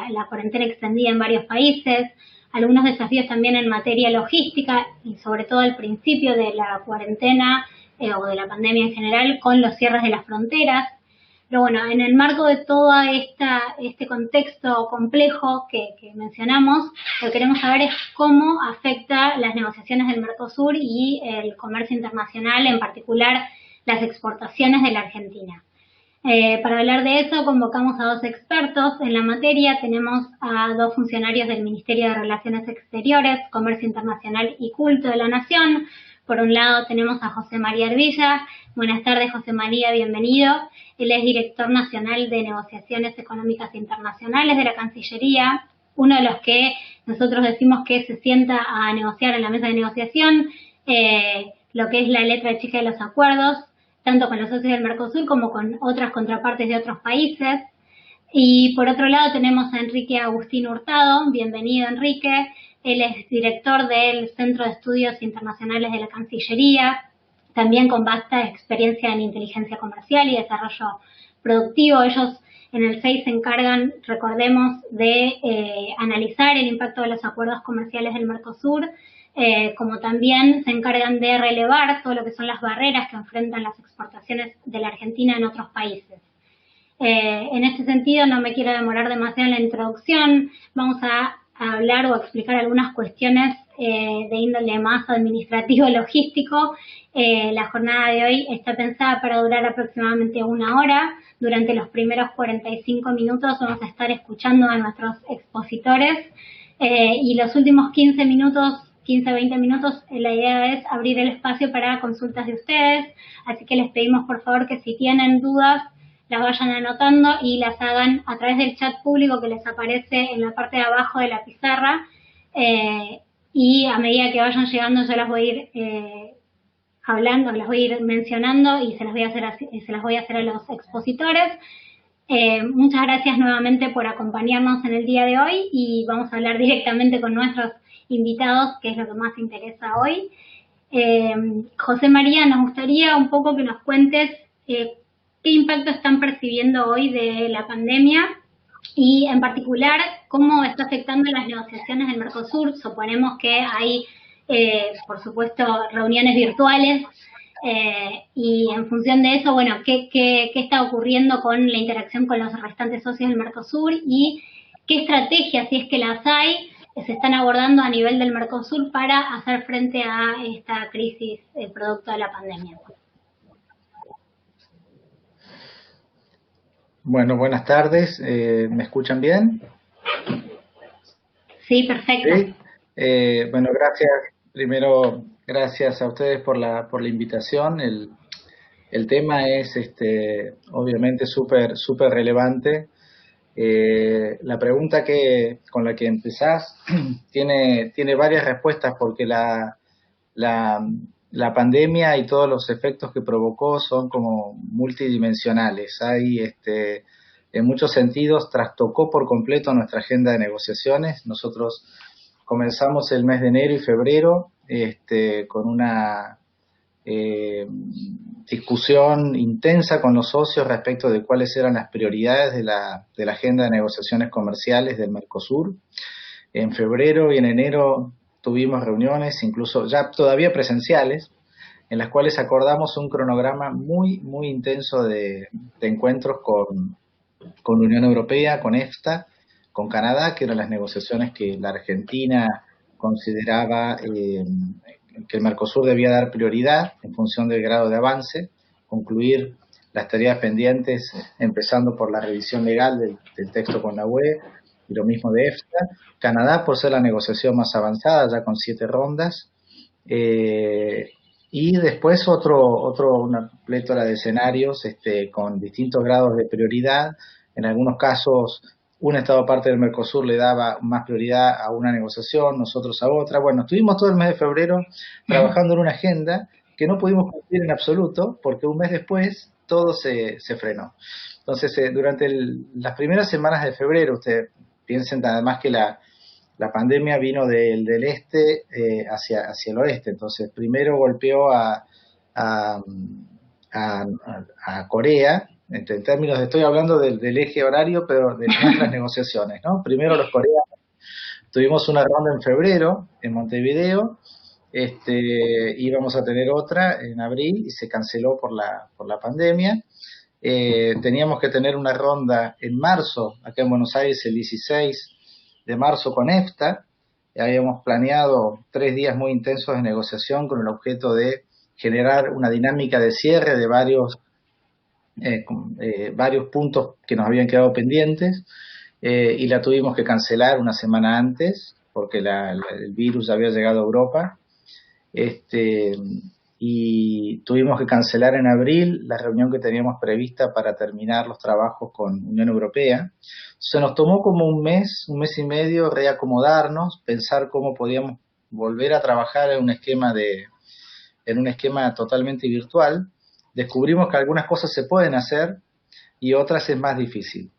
la cuarentena extendida en varios países, algunos desafíos también en materia logística y sobre todo al principio de la cuarentena o de la pandemia en general con los cierres de las fronteras. Pero bueno, en el marco de todo este contexto complejo que mencionamos, lo que queremos saber es cómo afecta las negociaciones del Mercosur y el comercio internacional, en particular las exportaciones de la Argentina. Para hablar de eso convocamos a dos expertos en la materia. Tenemos a dos funcionarios del Ministerio de Relaciones Exteriores, Comercio Internacional y Culto de la Nación. Por un lado tenemos a José María Ervilla. Buenas tardes, José María, bienvenido. Él es director nacional de Negociaciones Económicas Internacionales de la Cancillería, uno de los que nosotros decimos que se sienta a negociar en la mesa de negociación lo que es la letra chica de los acuerdos, tanto con los socios del Mercosur como con otras contrapartes de otros países. Y por otro lado tenemos a Enrique Agustín Hurtado. Bienvenido, Enrique. Él es director del Centro de Estudios Internacionales de la Cancillería, también con vasta experiencia en inteligencia comercial y desarrollo productivo. Ellos en el SEI se encargan, recordemos, de analizar el impacto de los acuerdos comerciales del Mercosur, como también se encargan de relevar todo lo que son las barreras que enfrentan las exportaciones de la Argentina en otros países. En este sentido, no me quiero demorar demasiado en la introducción. Vamos a hablar o a explicar algunas cuestiones de índole más administrativo-logístico. La jornada de hoy está pensada para durar aproximadamente 1 hora. Durante los primeros 45 minutos vamos a estar escuchando a nuestros expositores y los últimos 15 a 20 minutos, la idea es abrir el espacio para consultas de ustedes, así que les pedimos por favor que si tienen dudas las vayan anotando y las hagan a través del chat público que les aparece en la parte de abajo de la pizarra, y a medida que vayan llegando yo las voy a ir hablando, las voy a ir mencionando y se las voy a hacer a los expositores. Muchas gracias nuevamente por acompañarnos en el día de hoy y vamos a hablar directamente con nuestros invitados, que es lo que más interesa hoy. José María, nos gustaría un poco que nos cuentes qué impacto están percibiendo hoy de la pandemia y en particular cómo está afectando las negociaciones del Mercosur. Suponemos que hay, por supuesto, reuniones virtuales y en función de eso, bueno, ¿qué está ocurriendo con la interacción con los restantes socios del Mercosur y qué estrategias, si es que las hay, se están abordando a nivel del Mercosur para hacer frente a esta crisis producto de la pandemia? Bueno, buenas tardes. ¿Me escuchan bien? Sí, perfecto. ¿Sí? Bueno, gracias. Primero, gracias a ustedes por la invitación. El tema es obviamente súper relevante. La pregunta con la que empezás tiene varias respuestas porque la pandemia y todos los efectos que provocó son como multidimensionales. En muchos sentidos trastocó por completo nuestra agenda de negociaciones. Nosotros comenzamos el mes de enero y febrero con una discusión intensa con los socios respecto de cuáles eran las prioridades de la agenda de negociaciones comerciales del Mercosur. En febrero y en enero tuvimos reuniones, incluso ya todavía presenciales, en las cuales acordamos un cronograma muy intenso de encuentros con Unión Europea, con EFTA, con Canadá, que eran las negociaciones que la Argentina consideraba que el Mercosur debía dar prioridad en función del grado de avance, concluir las tareas pendientes, empezando por la revisión legal del texto con la UE, y lo mismo de EFTA. Canadá, por ser la negociación más avanzada, ya con 7 rondas, y después una plétora de escenarios con distintos grados de prioridad. En algunos casos, un Estado parte del Mercosur le daba más prioridad a una negociación, nosotros a otra. Bueno, estuvimos todo el mes de febrero trabajando en una agenda que no pudimos cumplir en absoluto, porque un mes después todo se frenó. Entonces, durante las primeras semanas de febrero, ustedes piensen además que la pandemia vino del este hacia el oeste. Entonces, primero golpeó a Corea, en términos estoy hablando del eje horario, pero de nuestras negociaciones, ¿no? Primero los coreanos. Tuvimos una ronda en febrero en Montevideo, íbamos a tener otra en abril y se canceló por la pandemia. Teníamos que tener una ronda en marzo, acá en Buenos Aires, el 16 de marzo con EFTA. Habíamos planeado 3 días muy intensos de negociación con el objeto de generar una dinámica de cierre de varios puntos que nos habían quedado pendientes, y la tuvimos que cancelar una semana antes porque el virus había llegado a Europa. Y tuvimos que cancelar en abril la reunión que teníamos prevista para terminar los trabajos con Unión Europea. Se nos tomó como un mes y medio reacomodarnos, pensar cómo podíamos volver a trabajar en un esquema totalmente virtual. Descubrimos que algunas cosas se pueden hacer y otras es más difícil.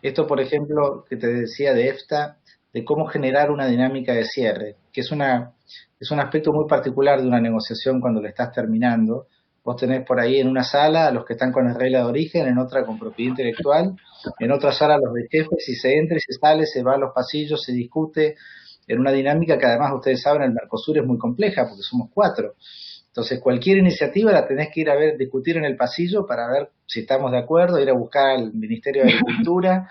Esto, por ejemplo, que te decía de EFTA, de cómo generar una dinámica de cierre, que es un aspecto muy particular de una negociación cuando la estás terminando. Vos tenés por ahí en una sala a los que están con la regla de origen, en otra con propiedad intelectual, en otra sala los de jefes, y se entra y se sale, se va a los pasillos, se discute, en una dinámica que además ustedes saben, el Mercosur es muy compleja porque somos 4. Entonces cualquier iniciativa la tenés que ir a discutir en el pasillo para ver si estamos de acuerdo, ir a buscar al Ministerio de Agricultura,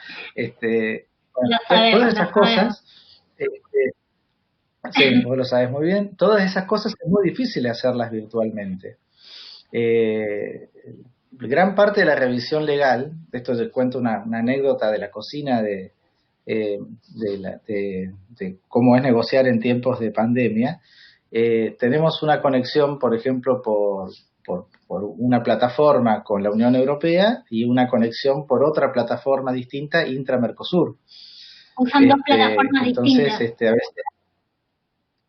todas esas cosas. Sí, vos lo sabes muy bien. Todas esas cosas es muy difícil hacerlas virtualmente. Gran parte de la revisión legal, de esto les cuento una anécdota de la cocina de cómo es negociar en tiempos de pandemia. Tenemos una conexión, por ejemplo, por una plataforma con la Unión Europea y una conexión por otra plataforma distinta, Intra-Mercosur. Usan 2 plataformas distintas. A veces,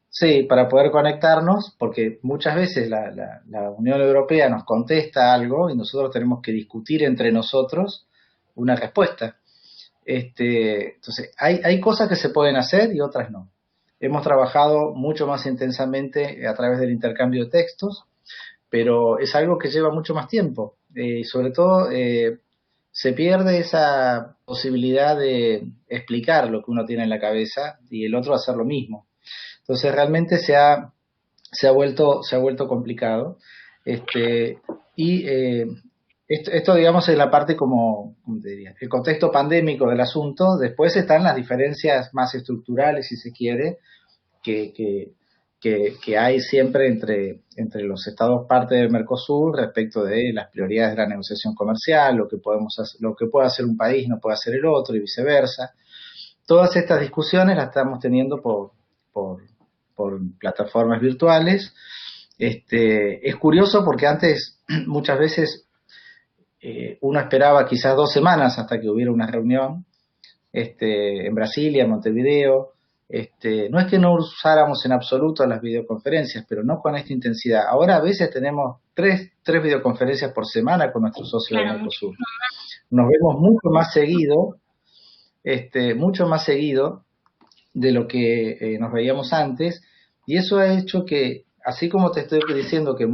sí, para poder conectarnos, porque muchas veces la Unión Europea nos contesta algo y nosotros tenemos que discutir entre nosotros una respuesta. Entonces, hay cosas que se pueden hacer y otras no. Hemos trabajado mucho más intensamente a través del intercambio de textos, pero es algo que lleva mucho más tiempo. Sobre todo, se pierde esa posibilidad de explicar lo que uno tiene en la cabeza y el otro hacer lo mismo. Entonces realmente se ha vuelto complicado. Esto digamos es la parte ¿cómo te diría? El contexto pandémico del asunto. Después están las diferencias más estructurales, si se quiere, que hay siempre entre los estados parte del Mercosur respecto de las prioridades de la negociación comercial, lo que puede hacer un país no puede hacer el otro y viceversa. Todas estas discusiones las estamos teniendo por plataformas virtuales. Es curioso porque antes muchas veces uno esperaba quizás 2 semanas hasta que hubiera una reunión en Brasilia, en Montevideo. No es que no usáramos en absoluto las videoconferencias, pero no con esta intensidad. Ahora a veces tenemos 3 videoconferencias por semana con nuestros socios de Mercosur. Nos vemos mucho más seguido de lo que nos veíamos antes, y eso ha hecho que, así como te estoy diciendo que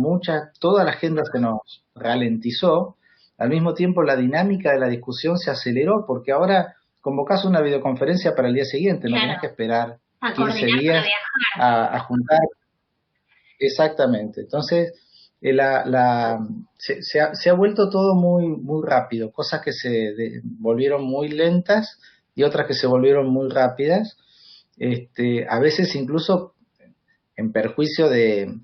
toda la agenda se nos ralentizó, al mismo tiempo la dinámica de la discusión se aceleró, porque ahora convocás una videoconferencia para el día siguiente, no tenés que esperar 15 días a juntar. Exactamente. Entonces, se ha vuelto todo muy, muy rápido, cosas que se volvieron muy lentas y otras que se volvieron muy rápidas. A veces incluso en perjuicio del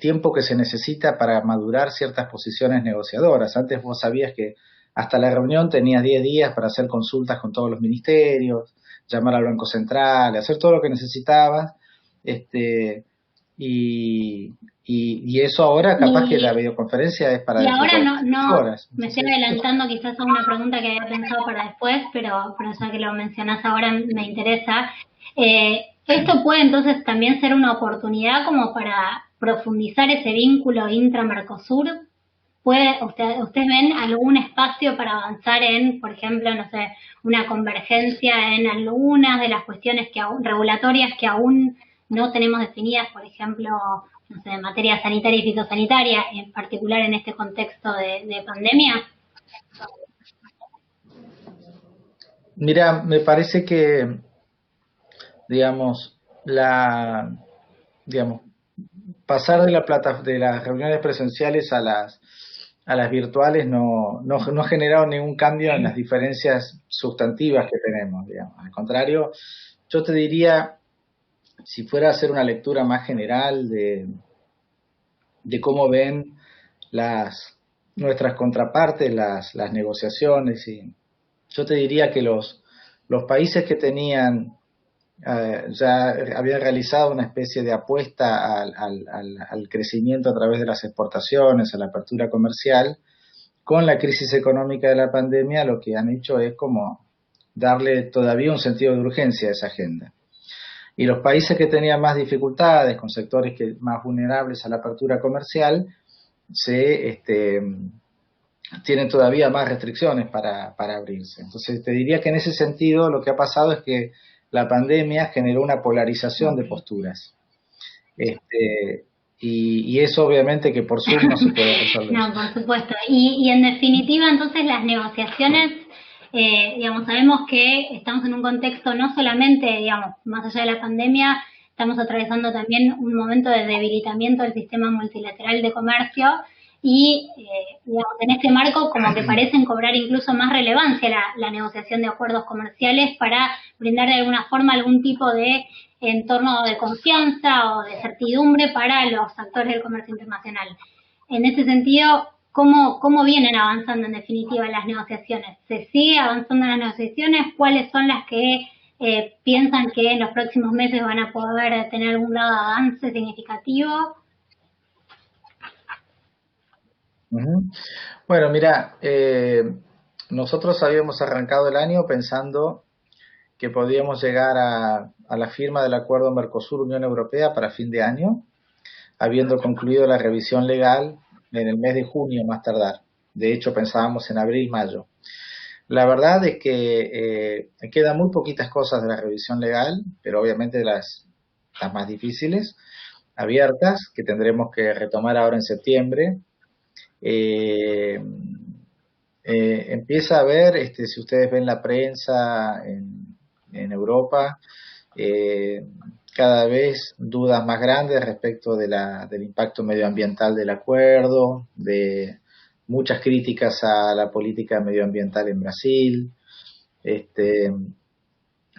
tiempo que se necesita para madurar ciertas posiciones negociadoras. Antes vos sabías que hasta la reunión tenías 10 días para hacer consultas con todos los ministerios, llamar al Banco Central, hacer todo lo que necesitabas, y eso ahora capaz que la videoconferencia es para... Y ahora no horas. Me estoy adelantando quizás a una pregunta que había pensado para después, pero ya que lo mencionás ahora me interesa. Esto puede entonces también ser una oportunidad como para profundizar ese vínculo intra-Mercosur. ¿Ustedes ven algún espacio para avanzar en, por ejemplo, no sé, una convergencia en algunas de las cuestiones regulatorias que aún no tenemos definidas, por ejemplo, no sé, en materia sanitaria y fitosanitaria, en particular en este contexto de pandemia? Mira, me parece que, digamos, digamos, pasar de las reuniones presenciales a las virtuales no ha generado ningún cambio en las diferencias sustantivas que tenemos, digamos. Al contrario, yo te diría, si fuera a hacer una lectura más general de cómo ven nuestras contrapartes, las negociaciones, y yo te diría que los países que tenían ya habían realizado una especie de apuesta al crecimiento a través de las exportaciones, a la apertura comercial. Con la crisis económica de la pandemia, lo que han hecho es como darle todavía un sentido de urgencia a esa agenda. Y los países que tenían más dificultades, con sectores más vulnerables a la apertura comercial, tienen todavía más restricciones para abrirse. Entonces, te diría que en ese sentido lo que ha pasado es que la pandemia generó una polarización de posturas. Y eso obviamente que por Zoom no se puede resolver. No, por supuesto. Y en definitiva, entonces, las negociaciones, digamos, sabemos que estamos en un contexto no solamente, digamos, más allá de la pandemia, estamos atravesando también un momento de debilitamiento del sistema multilateral de comercio y, digamos, en este marco como que parecen cobrar incluso más relevancia la negociación de acuerdos comerciales para brindar de alguna forma algún tipo de entorno de confianza o de certidumbre para los actores del comercio internacional. En ese sentido, ¿cómo vienen avanzando en definitiva las negociaciones? ¿Se sigue avanzando en las negociaciones? ¿Cuáles son las que piensan que en los próximos meses van a poder tener algún grado de avance significativo? Bueno, mira, nosotros habíamos arrancado el año pensando que podíamos llegar a la firma del acuerdo Mercosur-Unión Europea para fin de año, habiendo concluido la revisión legal en el mes de junio más tardar. De hecho, pensábamos en abril-mayo. La verdad es que quedan muy poquitas cosas de la revisión legal, pero obviamente las más difíciles, abiertas, que tendremos que retomar ahora en septiembre. Empieza a haber, si ustedes ven la prensa en Europa, cada vez dudas más grandes respecto del impacto medioambiental del acuerdo, de muchas críticas a la política medioambiental en Brasil.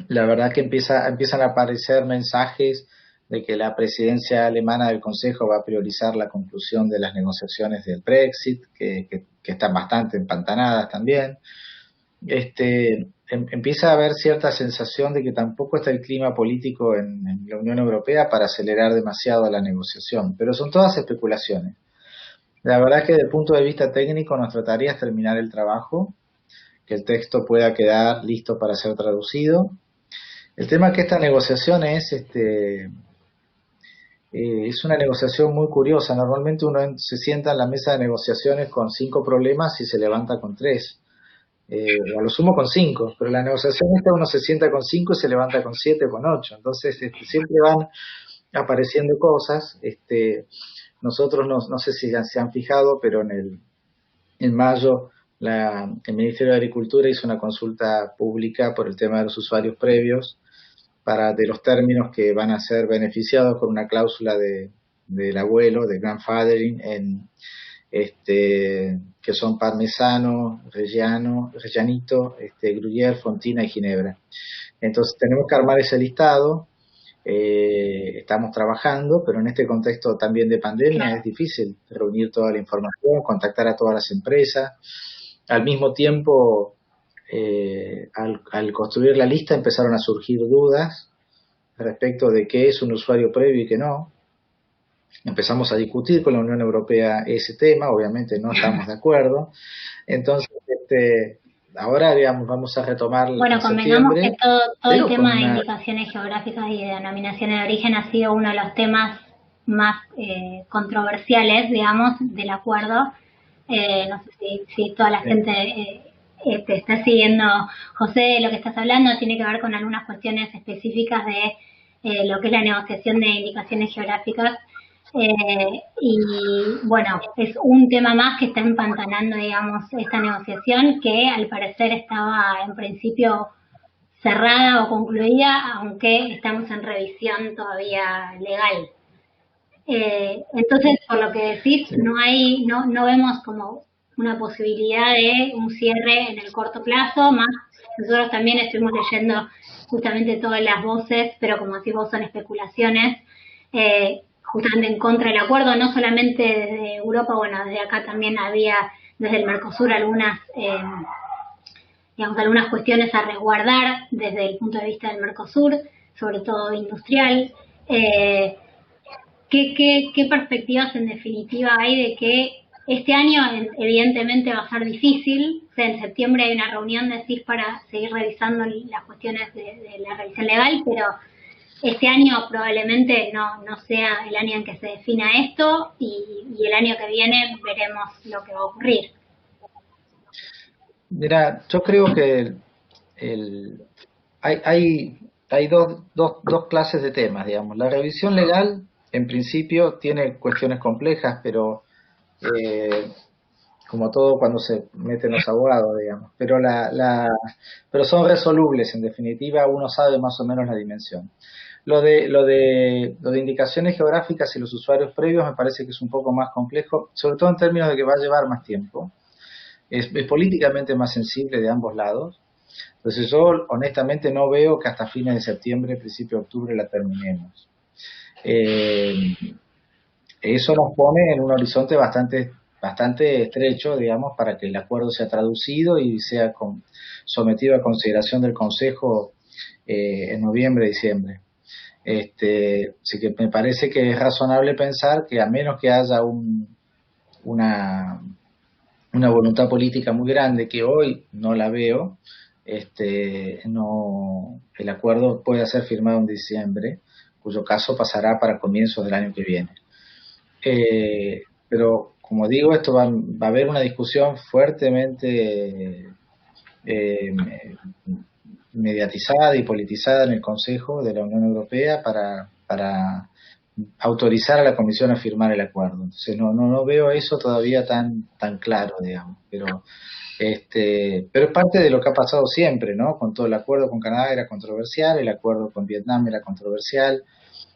La verdad que empiezan a aparecer mensajes de que la presidencia alemana del Consejo va a priorizar la conclusión de las negociaciones del Brexit, que están bastante empantanadas también. Empieza a haber cierta sensación de que tampoco está el clima político en la Unión Europea para acelerar demasiado la negociación, pero son todas especulaciones. La verdad es que desde el punto de vista técnico nuestra tarea es terminar el trabajo, que el texto pueda quedar listo para ser traducido. El tema es que esta negociación es una negociación muy curiosa. Normalmente uno se sienta en la mesa de negociaciones con 5 problemas y se levanta con 3. A lo sumo con 5, pero la negociación uno se sienta con 5 y se levanta con 7 o con 8. Entonces siempre van apareciendo cosas. Nosotros no sé si se han fijado, pero en mayo el Ministerio de Agricultura hizo una consulta pública por el tema de los usuarios previos de los términos que van a ser beneficiados por una cláusula del abuelo, de grandfathering, que son Parmesano, Reggianito, Gruyère, Fontina y Ginebra. Entonces tenemos que armar ese listado, estamos trabajando, pero en este contexto también de pandemia es difícil reunir toda la información, contactar a todas las empresas. Al mismo tiempo, al construir la lista empezaron a surgir dudas respecto de qué es un usuario previo y qué no. Empezamos a discutir con la Unión Europea ese tema, obviamente no estamos de acuerdo. Entonces, ahora, digamos, vamos a retomar. Bueno, convengamos que todo el tema de indicaciones geográficas y de denominaciones de origen ha sido uno de los temas más controversiales, digamos, del acuerdo. No sé si toda la gente te está siguiendo, José, lo que estás hablando tiene que ver con algunas cuestiones específicas de lo que es la negociación de indicaciones geográficas. Y bueno, es un tema más que está empantanando, digamos, esta negociación que al parecer estaba en principio cerrada o concluida, aunque estamos en revisión todavía legal. Entonces, por lo que decís, Sí. no vemos como una posibilidad de un cierre en el corto plazo, más nosotros también estuvimos leyendo justamente todas las voces, pero como decís vos son especulaciones, justamente en contra del acuerdo, no solamente desde Europa, bueno, desde acá también había desde el Mercosur digamos, algunas cuestiones a resguardar desde el punto de vista del Mercosur, sobre todo industrial. Eh, ¿Qué perspectivas en definitiva hay de que este año evidentemente va a ser difícil? O sea, en septiembre hay una reunión de CIS para seguir revisando las cuestiones de la revisión legal, pero este año probablemente no sea el año en que se defina esto y el año que viene veremos lo que va a ocurrir. Mira, yo creo que el- hay, hay, hay dos clases de temas, digamos. La revisión legal, en principio, tiene cuestiones complejas, pero eh, como todo cuando se meten los abogados, digamos. Pero son resolubles, en definitiva, uno sabe más o menos la dimensión. Lo de indicaciones geográficas y los usuarios previos me parece que es un poco más complejo, sobre todo en términos de que va a llevar más tiempo. Es políticamente más sensible de ambos lados. Entonces yo honestamente no veo que hasta fines de septiembre, principio de octubre la terminemos. Eh, Eso nos pone en un horizonte bastante estrecho, digamos, para que el acuerdo sea traducido y sea sometido a consideración del Consejo en noviembre, diciembre. Así que me parece que es razonable pensar que a menos que haya una, una voluntad política muy grande, que hoy no la veo, no, el acuerdo puede ser firmado en diciembre, cuyo caso pasará para comienzos del año que viene. Pero como digo, esto va a haber una discusión fuertemente eh, mediatizada y politizada en el Consejo de la Unión Europea para autorizar a la Comisión a firmar el acuerdo. Entonces no veo eso todavía tan claro, digamos, pero es parte de lo que ha pasado siempre, ¿no? Con todo el acuerdo con Canadá era controversial, el acuerdo con Vietnam era controversial,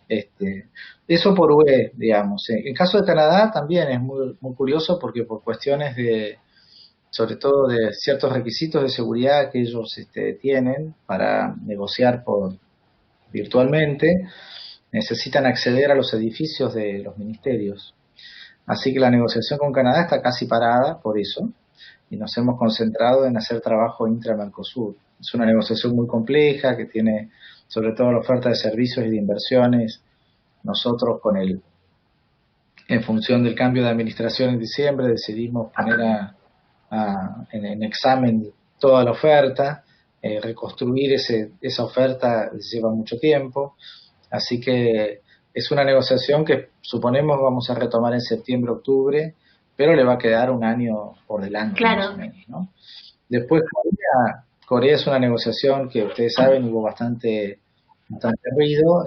este, eso por UE, digamos. En caso de Canadá también es muy curioso porque por cuestiones sobre todo de ciertos requisitos de seguridad que ellos tienen para negociar virtualmente, necesitan acceder a los edificios de los ministerios. Así que la negociación con Canadá está casi parada por eso y nos hemos concentrado en hacer trabajo intra-Mercosur. Es una negociación muy compleja que tiene sobre todo la oferta de servicios y de inversiones. Nosotros en función del cambio de administración en diciembre decidimos poner en examen toda la oferta, reconstruir esa oferta lleva mucho tiempo, así que es una negociación que suponemos vamos a retomar en septiembre, octubre, pero le va a quedar un año por delante, Claro. más o menos, ¿no? Después Corea es una negociación que ustedes saben hubo bastante ruido,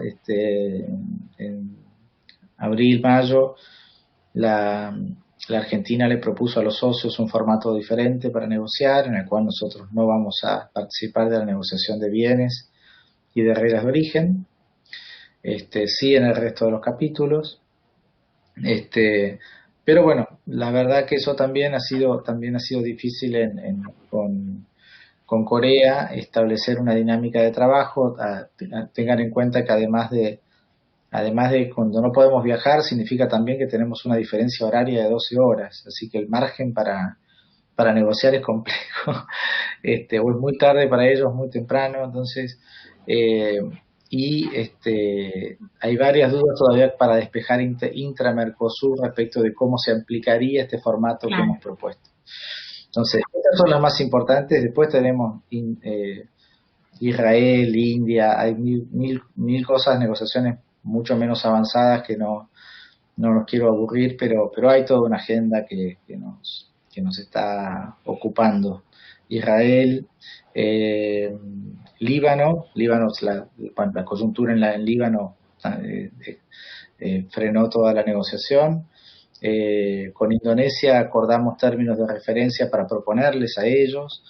en abril, mayo, la, la Argentina le propuso a los socios un formato diferente para negociar, en el cual nosotros no vamos a participar de la negociación de bienes y de reglas de origen, sí en el resto de los capítulos. Pero bueno, la verdad que eso también ha sido difícil con Corea establecer una dinámica de trabajo. Tengan en cuenta que además de cuando no podemos viajar, significa también que tenemos una diferencia horaria de 12 horas, así que el margen para negociar es complejo, o es muy tarde para ellos, muy temprano, entonces, eh, hay varias dudas todavía para despejar intra-Mercosur respecto de cómo se aplicaría este formato que hemos propuesto. Entonces, estas son las más importantes, después tenemos Israel, India, hay mil cosas, negociaciones mucho menos avanzadas que no los quiero aburrir, pero hay toda una agenda que nos está ocupando. Israel, Líbano, la coyuntura en Líbano frenó toda la negociación. Con Indonesia acordamos términos de referencia para proponerles a ellos,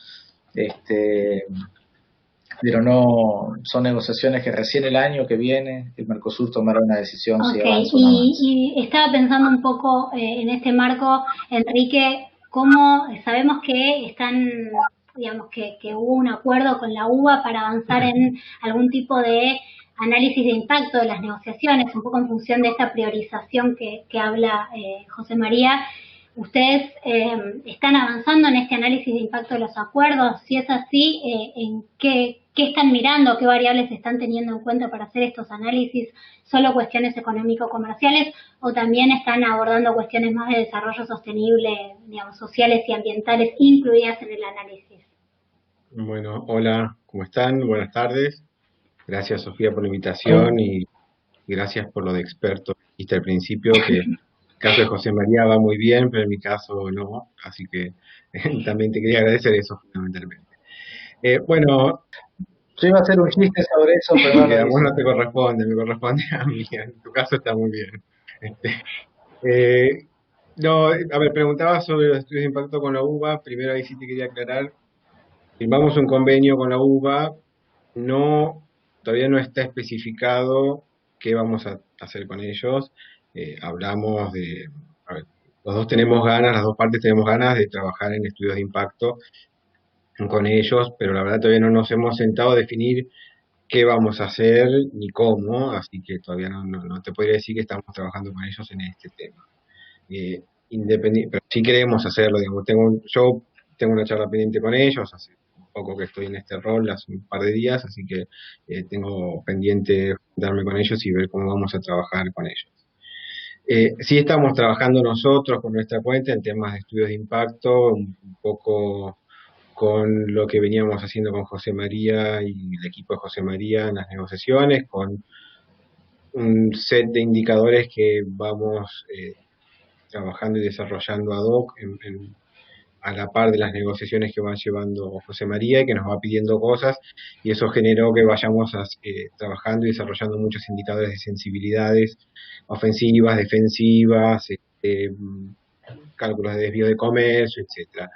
pero no son negociaciones que recién el año que viene el Mercosur tomará una decisión si avanza o no avanza. Y estaba pensando un poco en este marco, Enrique, cómo sabemos que están, digamos, que hubo un acuerdo con la UBA para avanzar en algún tipo de análisis de impacto de las negociaciones, un poco en función de esta priorización que habla José María. ¿Ustedes están avanzando en este análisis de impacto de los acuerdos? Si es así, ¿en qué están mirando? ¿Qué variables están teniendo en cuenta para hacer estos análisis? ¿Solo cuestiones económico-comerciales o también están abordando cuestiones más de desarrollo sostenible, digamos, sociales y ambientales incluidas en el análisis? Bueno, hola, ¿cómo están? Buenas tardes. Gracias, Sofía, por la invitación y gracias por lo de experto. Dijiste al principio que el caso de José María va muy bien, pero en mi caso no, así que también te quería agradecer eso fundamentalmente. Bueno, yo iba a hacer un chiste sobre eso, pero a vos no te corresponde, me corresponde a mí, en tu caso está muy bien. No, a ver, preguntaba sobre los estudios de impacto con la UBA, primero ahí sí te quería aclarar, firmamos un convenio con la UBA, todavía no está especificado qué vamos a hacer con ellos. Hablamos a ver, los dos tenemos ganas, las dos partes tenemos ganas de trabajar en estudios de impacto con ellos, pero la verdad todavía no nos hemos sentado a definir qué vamos a hacer ni cómo, así que todavía no te podría decir que estamos trabajando con ellos en este tema. Pero sí queremos hacerlo, digamos, yo tengo una charla pendiente con ellos, hace poco que estoy en este rol, hace un par de días, así que tengo pendiente darme con ellos y ver cómo vamos a trabajar con ellos. Sí estamos trabajando nosotros con nuestra cuenta en temas de estudios de impacto, un poco con lo que veníamos haciendo con José María y el equipo de José María en las negociaciones, con un set de indicadores que vamos trabajando y desarrollando ad hoc a la par de las negociaciones que va llevando José María y que nos va pidiendo cosas, y eso generó que vayamos trabajando y desarrollando muchos indicadores de sensibilidades ofensivas, defensivas, cálculos de desvío de comercio, etcétera.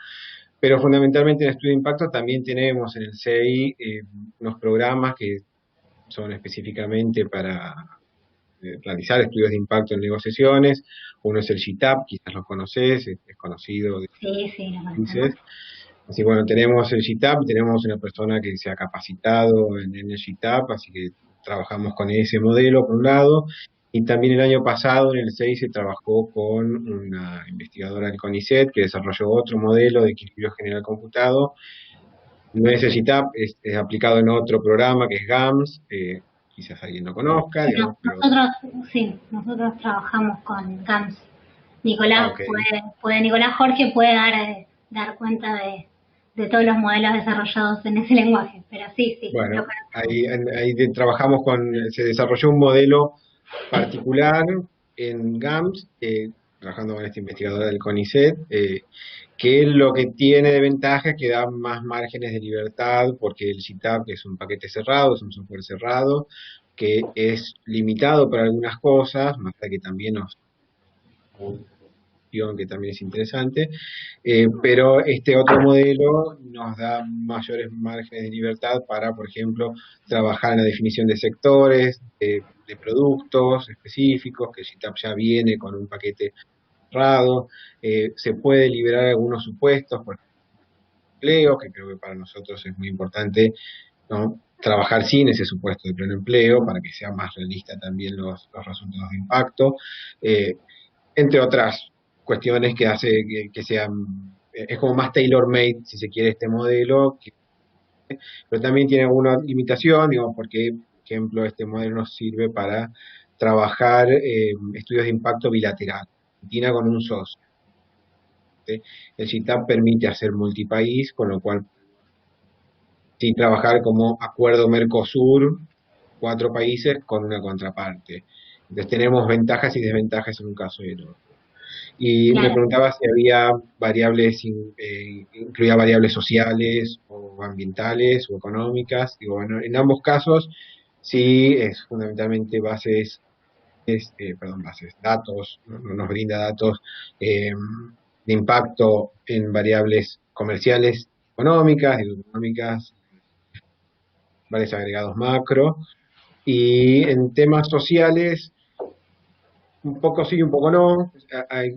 Pero fundamentalmente en el estudio de impacto también tenemos en el CEI unos programas que son específicamente para realizar estudios de impacto en negociaciones. Uno es el GTAP, quizás lo conoces, es conocido. Sí, lo conocemos. Así bueno, tenemos el GTAP, tenemos una persona que se ha capacitado en el GTAP, así que trabajamos con ese modelo por un lado, y también el año pasado en el 6 se trabajó con una investigadora del CONICET que desarrolló otro modelo de equilibrio general computado. No es el GTAP, es aplicado en otro programa que es GAMS, quizás alguien lo conozca. Digamos, pero... Nosotros trabajamos con GAMS. Nicolás, Nicolás Jorge puede dar cuenta de todos los modelos desarrollados en ese lenguaje, pero sí. Bueno, ahí trabajamos se desarrolló un modelo particular en GAMS, trabajando con esta investigadora del CONICET, que lo que tiene de ventaja es que da más márgenes de libertad, porque el GTAP es un paquete cerrado, es un software cerrado, que es limitado para algunas cosas, más allá que también que también es interesante, pero este otro modelo nos da mayores márgenes de libertad para, por ejemplo, trabajar en la definición de sectores, de productos específicos, que el GTAP ya viene con un paquete cerrado, se puede liberar algunos supuestos, por ejemplo, empleo, que creo que para nosotros es muy importante, ¿no? Trabajar sin ese supuesto de pleno empleo para que sea más realista también los resultados de impacto, entre otras cuestiones que hace que sean, es como más tailor-made, si se quiere, este modelo, pero también tiene alguna limitación, digamos, porque, por ejemplo, este modelo nos sirve para trabajar estudios de impacto bilateral, Argentina con un socio. El GTAP permite hacer multipaís, con lo cual sí trabajar como acuerdo Mercosur, 4 países con una contraparte. Entonces tenemos ventajas y desventajas en un caso y en otro. Y me preguntaba si había variables, incluía variables sociales o ambientales o económicas. Digo, bueno, en ambos casos sí es fundamentalmente bases datos, no nos brinda datos de impacto en variables comerciales, económicas, varios agregados macro, y en temas sociales, un poco sí, un poco no.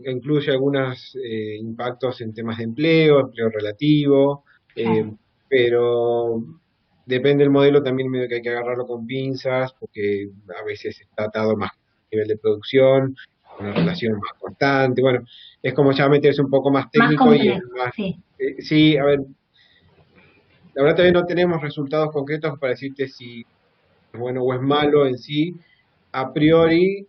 Incluye algunos impactos en temas de empleo relativo, eh, Claro. pero depende del modelo también medio que hay que agarrarlo con pinzas, porque a veces está atado más a nivel de producción, una relación más constante. Bueno, es como ya meterse un poco más Más técnico y es complejo, más. sí. Sí, a ver, la verdad todavía no tenemos resultados concretos para decirte si es bueno o es malo en sí. A priori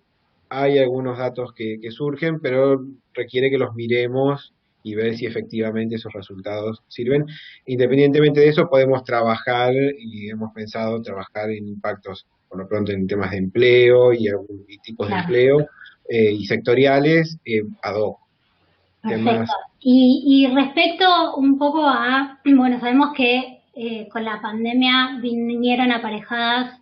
hay algunos datos que surgen, pero requiere que los miremos y ver si efectivamente esos resultados sirven. Independientemente de eso, podemos trabajar y hemos pensado trabajar en impactos, por lo pronto, en temas de empleo y tipos de Claro. empleo y sectoriales ad hoc. Perfecto. Temas, Y respecto un poco a, bueno, sabemos que con la pandemia vinieron aparejadas,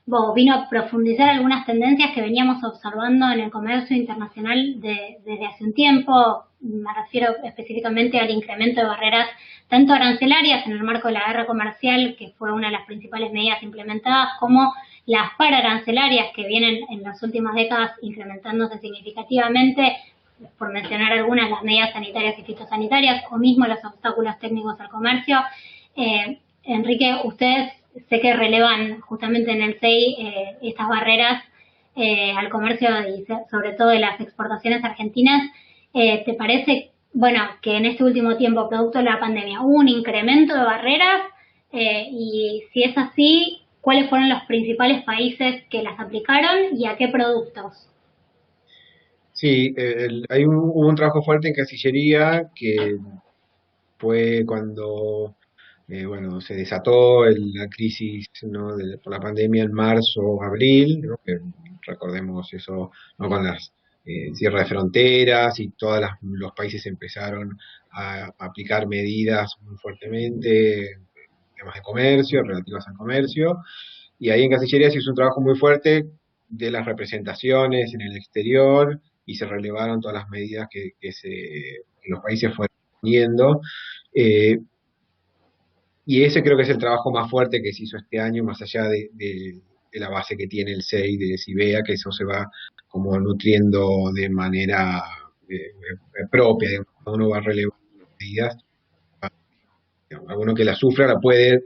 bueno, vino a profundizar algunas tendencias que veníamos observando en el comercio internacional desde hace un tiempo. Me refiero específicamente al incremento de barreras tanto arancelarias en el marco de la guerra comercial, que fue una de las principales medidas implementadas, como las pararancelarias que vienen en las últimas décadas incrementándose significativamente, por mencionar algunas, las medidas sanitarias y fitosanitarias, o mismo los obstáculos técnicos al comercio. Enrique, ustedes sé que relevan justamente en el SEI estas barreras al comercio y sobre todo de las exportaciones argentinas. ¿Te parece, bueno, que en este último tiempo, producto de la pandemia, hubo un incremento de barreras? Y si es así, ¿cuáles fueron los principales países que las aplicaron y a qué productos? sí, hubo un trabajo fuerte en Cancillería que fue cuando bueno, se desató la crisis, ¿no? Por la pandemia en marzo, abril, ¿no? Que recordemos eso, ¿no? Con las cierre de fronteras y todos los países empezaron a aplicar medidas muy fuertemente, temas de comercio, relativas al comercio, y ahí en Cancillería se hizo un trabajo muy fuerte de las representaciones en el exterior y se relevaron todas las medidas que los países fueron poniendo. Eh, y ese creo que es el trabajo más fuerte que se hizo este año, más allá de la base que tiene el SEI de Cibea, que eso se va como nutriendo de manera propia, digamos, uno va relevando medidas, digamos, alguno que la sufra la puede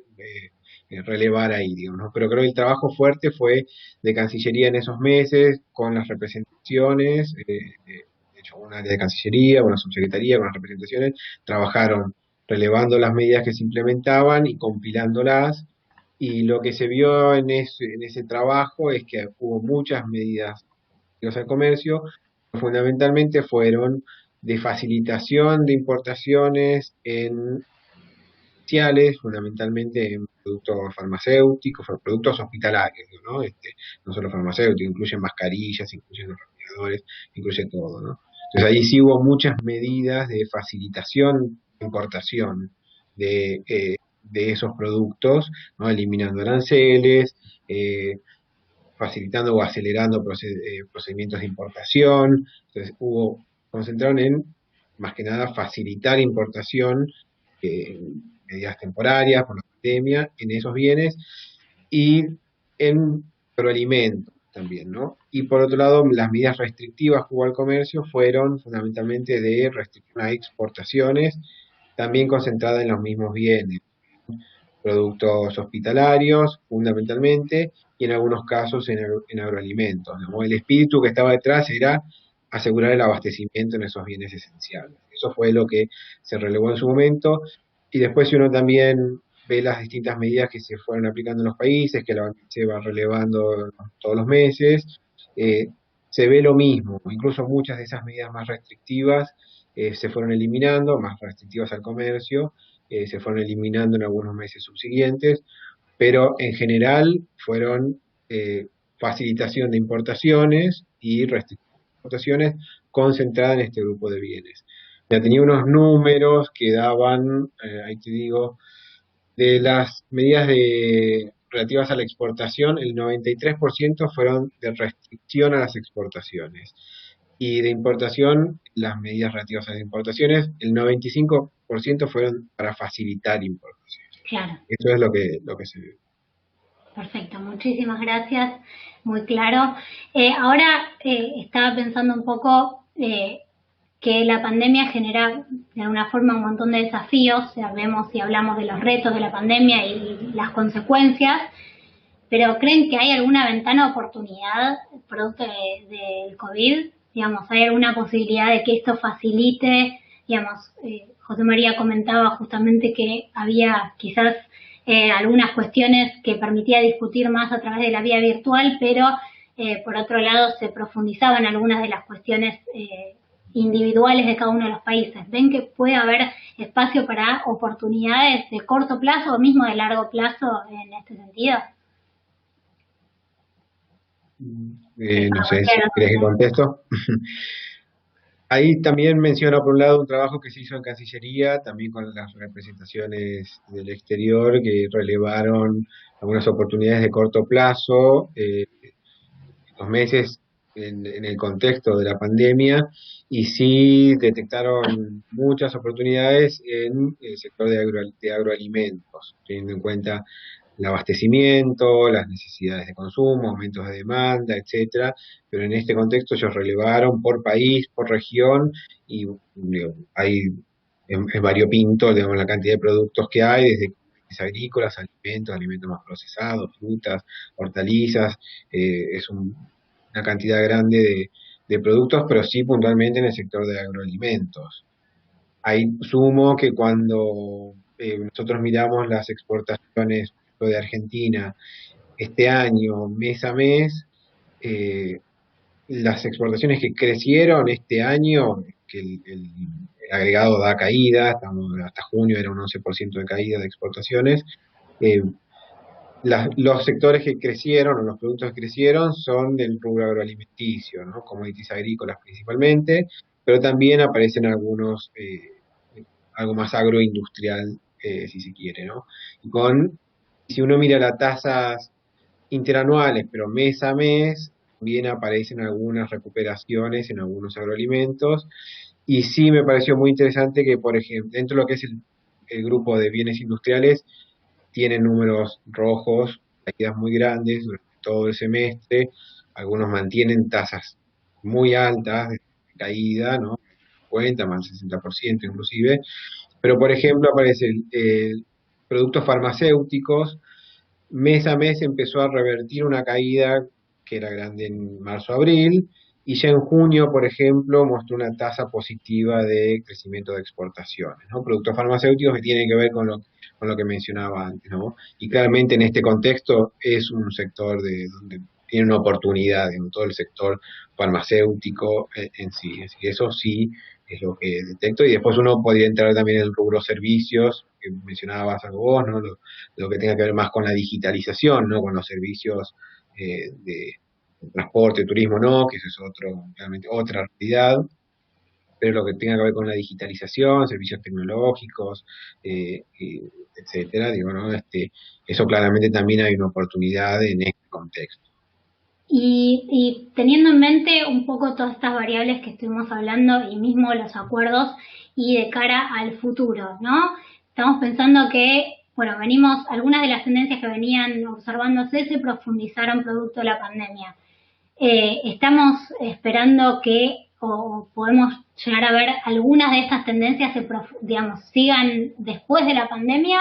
relevar ahí, digamos, ¿no? Pero creo que el trabajo fuerte fue de Cancillería en esos meses, con las representaciones, de hecho, un área de Cancillería, una subsecretaría con las representaciones, trabajaron relevando las medidas que se implementaban y compilándolas. Y lo que se vio en ese trabajo es que hubo muchas medidas al comercio, fundamentalmente fueron de facilitación de importaciones en fundamentalmente en productos farmacéuticos, productos hospitalarios, ¿no? No solo farmacéuticos, incluyen mascarillas, incluyen los respiradores, incluye todo, ¿no? Entonces ahí sí hubo muchas medidas de facilitación de importación de esos productos, ¿no? Eliminando aranceles, facilitando o acelerando procedimientos de importación. Entonces concentraron en, más que nada, facilitar importación, eh, medidas temporarias por la pandemia, en esos bienes y en agroalimentos también, ¿no? Y por otro lado, las medidas restrictivas que hubo al comercio fueron fundamentalmente de restricción a exportaciones, también concentrada en los mismos bienes, productos hospitalarios, fundamentalmente, y en algunos casos en agroalimentos, ¿no? El espíritu que estaba detrás era asegurar el abastecimiento en esos bienes esenciales. Eso fue lo que se relevó en su momento, y después si uno también ve las distintas medidas que se fueron aplicando en los países, que se va relevando todos los meses, se ve lo mismo, incluso muchas de esas medidas más restrictivas se fueron eliminando, más restrictivas al comercio, se fueron eliminando en algunos meses subsiguientes, pero en general fueron facilitación de importaciones y restricción de importaciones concentrada en este grupo de bienes. Ya tenía unos números que daban, ahí te digo, de las medidas relativas a la exportación, el 93% fueron de restricción a las exportaciones. Y de importación, las medidas relativas a las importaciones, el 95% fueron para facilitar importaciones. Claro. Eso es lo que se ve. Perfecto, muchísimas gracias, muy claro. Ahora estaba pensando un poco que la pandemia genera de alguna forma un montón de desafíos, ya vemos y hablamos de los retos de la pandemia y las consecuencias, pero ¿creen que hay alguna ventana de oportunidad producto del COVID? Digamos, ¿hay alguna posibilidad de que esto facilite? Digamos, José María comentaba justamente que había quizás algunas cuestiones que permitía discutir más a través de la vía virtual, pero por otro lado se profundizaban algunas de las cuestiones individuales de cada uno de los países. ¿Ven que puede haber espacio para oportunidades de corto plazo o mismo de largo plazo en este sentido? No sé si querés que contesto. Ahí también menciona por un lado un trabajo que se hizo en Cancillería, también con las representaciones del exterior que relevaron algunas oportunidades de corto plazo, los meses en el contexto de la pandemia, y sí detectaron muchas oportunidades en el sector de agroalimentos, teniendo en cuenta el abastecimiento, las necesidades de consumo, aumentos de demanda, etcétera, pero en este contexto ellos relevaron por país, por región, y digo, es variopinto, digamos, la cantidad de productos que hay, desde agrícolas, alimentos más procesados, frutas, hortalizas, una cantidad grande de productos, pero sí puntualmente en el sector de agroalimentos. Ahí sumo que cuando nosotros miramos las exportaciones de Argentina este año, mes a mes, las exportaciones que crecieron este año, que el agregado da caída, hasta junio era un 11% de caída de exportaciones, los sectores que crecieron o los productos que crecieron son del rubro agroalimenticio, ¿no? Commodities agrícolas principalmente, pero también aparecen algunos, algo más agroindustrial, si se quiere, ¿no? Si uno mira las tasas interanuales, pero mes a mes, también aparecen algunas recuperaciones en algunos agroalimentos, y sí me pareció muy interesante que, por ejemplo, dentro de lo que es el grupo de bienes industriales, tienen números rojos, caídas muy grandes durante todo el semestre, algunos mantienen tasas muy altas de caída, ¿no? 50 más 60% inclusive, pero por ejemplo aparecen productos farmacéuticos, mes a mes empezó a revertir una caída que era grande en marzo-abril, y ya en junio, por ejemplo, mostró una tasa positiva de crecimiento de exportaciones, ¿no? Productos farmacéuticos que tienen que ver con lo que mencionaba antes, ¿no? Y claramente en este contexto es un sector donde tiene una oportunidad en todo el sector farmacéutico en sí. Así que eso sí es lo que detecto. Y después uno podría entrar también en el rubro servicios, que mencionabas algo vos, ¿no? Lo que tenga que ver más con la digitalización, ¿no? Con los servicios de transporte, turismo, no, que eso es realmente otra realidad, pero lo que tenga que ver con la digitalización, servicios tecnológicos, etcétera, digo, ¿no? Eso claramente también hay una oportunidad en este contexto. Y teniendo en mente un poco todas estas variables que estuvimos hablando y mismo los acuerdos y de cara al futuro, ¿no? Estamos pensando que, bueno, algunas de las tendencias que venían observándose se profundizaron producto de la pandemia. Estamos esperando o podemos llegar a ver algunas de estas tendencias sigan después de la pandemia.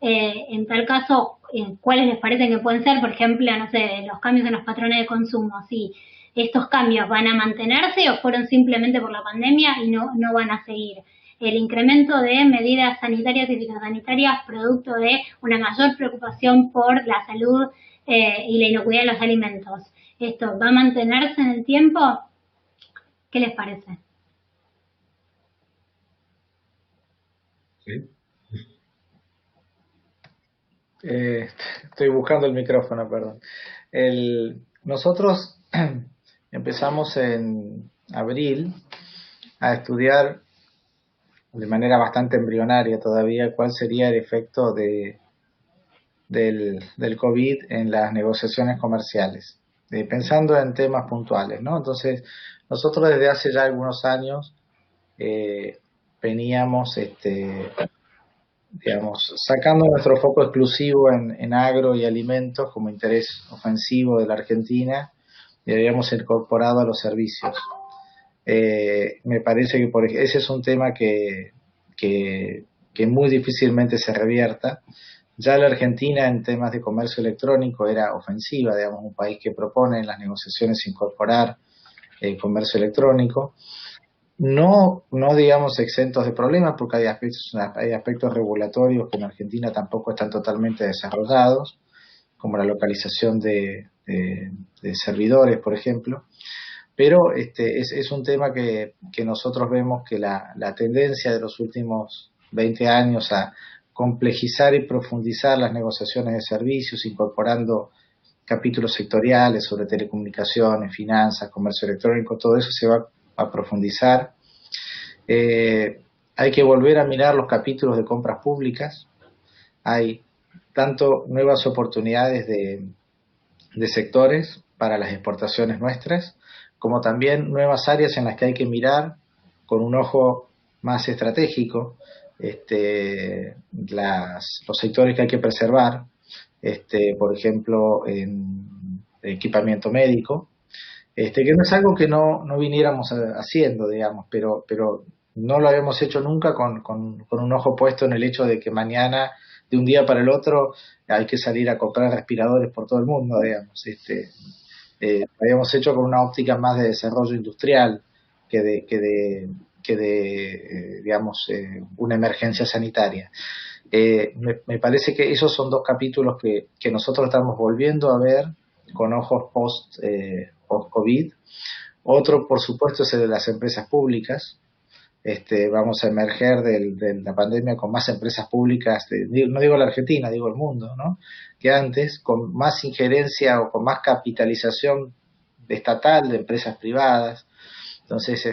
En tal caso, ¿cuáles les parecen que pueden ser? Por ejemplo, no sé, los cambios en los patrones de consumo. Si estos cambios van a mantenerse o fueron simplemente por la pandemia y no van a seguir. El incremento de medidas sanitarias y fitosanitarias producto de una mayor preocupación por la salud y la inocuidad de los alimentos. ¿Esto va a mantenerse en el tiempo? ¿Qué les parece? ¿Sí? Estoy buscando el micrófono, perdón. Nosotros empezamos en abril a estudiar de manera bastante embrionaria todavía cuál sería el efecto de del COVID en las negociaciones comerciales, pensando en temas puntuales, ¿no? Entonces, nosotros desde hace ya algunos años veníamos, digamos, sacando nuestro foco exclusivo en agro y alimentos como interés ofensivo de la Argentina, y habíamos incorporado a los servicios. Me parece que ese es un tema que muy difícilmente se revierta. Ya la Argentina en temas de comercio electrónico era ofensiva, digamos, un país que propone en las negociaciones incorporar el comercio electrónico. No digamos exentos de problemas, porque hay aspectos regulatorios que en Argentina tampoco están totalmente desarrollados, como la localización de servidores, por ejemplo. Pero es un tema que nosotros vemos que la tendencia de los últimos 20 años a complejizar y profundizar las negociaciones de servicios, incorporando capítulos sectoriales sobre telecomunicaciones, finanzas, comercio electrónico, todo eso se va a profundizar. Hay que volver a mirar los capítulos de compras públicas. Hay tanto nuevas oportunidades de sectores para las exportaciones nuestras, como también nuevas áreas en las que hay que mirar con un ojo más estratégico los sectores que hay que preservar, por ejemplo, en equipamiento médico, que no es algo que no viniéramos haciendo, digamos, pero no lo habíamos hecho nunca con un ojo puesto en el hecho de que mañana, de un día para el otro, hay que salir a comprar respiradores por todo el mundo, digamos. Lo habíamos hecho con una óptica más de desarrollo industrial que de digamos, una emergencia sanitaria. Me parece que esos son dos capítulos que nosotros estamos volviendo a ver con ojos post-COVID. Otro, por supuesto, es el de las empresas públicas. Vamos a emerger de la pandemia con más empresas públicas, no digo la Argentina, digo el mundo, ¿no?, que antes, con más injerencia o con más capitalización estatal de empresas privadas. Entonces,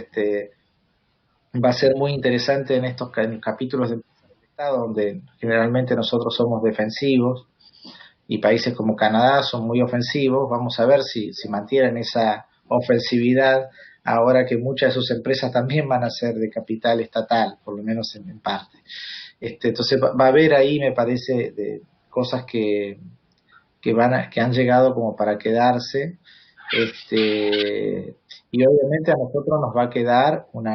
va a ser muy interesante en estos capítulos de Estado, donde generalmente nosotros somos defensivos y países como Canadá son muy ofensivos. Vamos a ver si mantienen esa ofensividad ahora que muchas de sus empresas también van a ser de capital estatal, por lo menos en parte. Entonces va a haber ahí, me parece, de cosas que han llegado como para quedarse, y obviamente a nosotros nos va a quedar un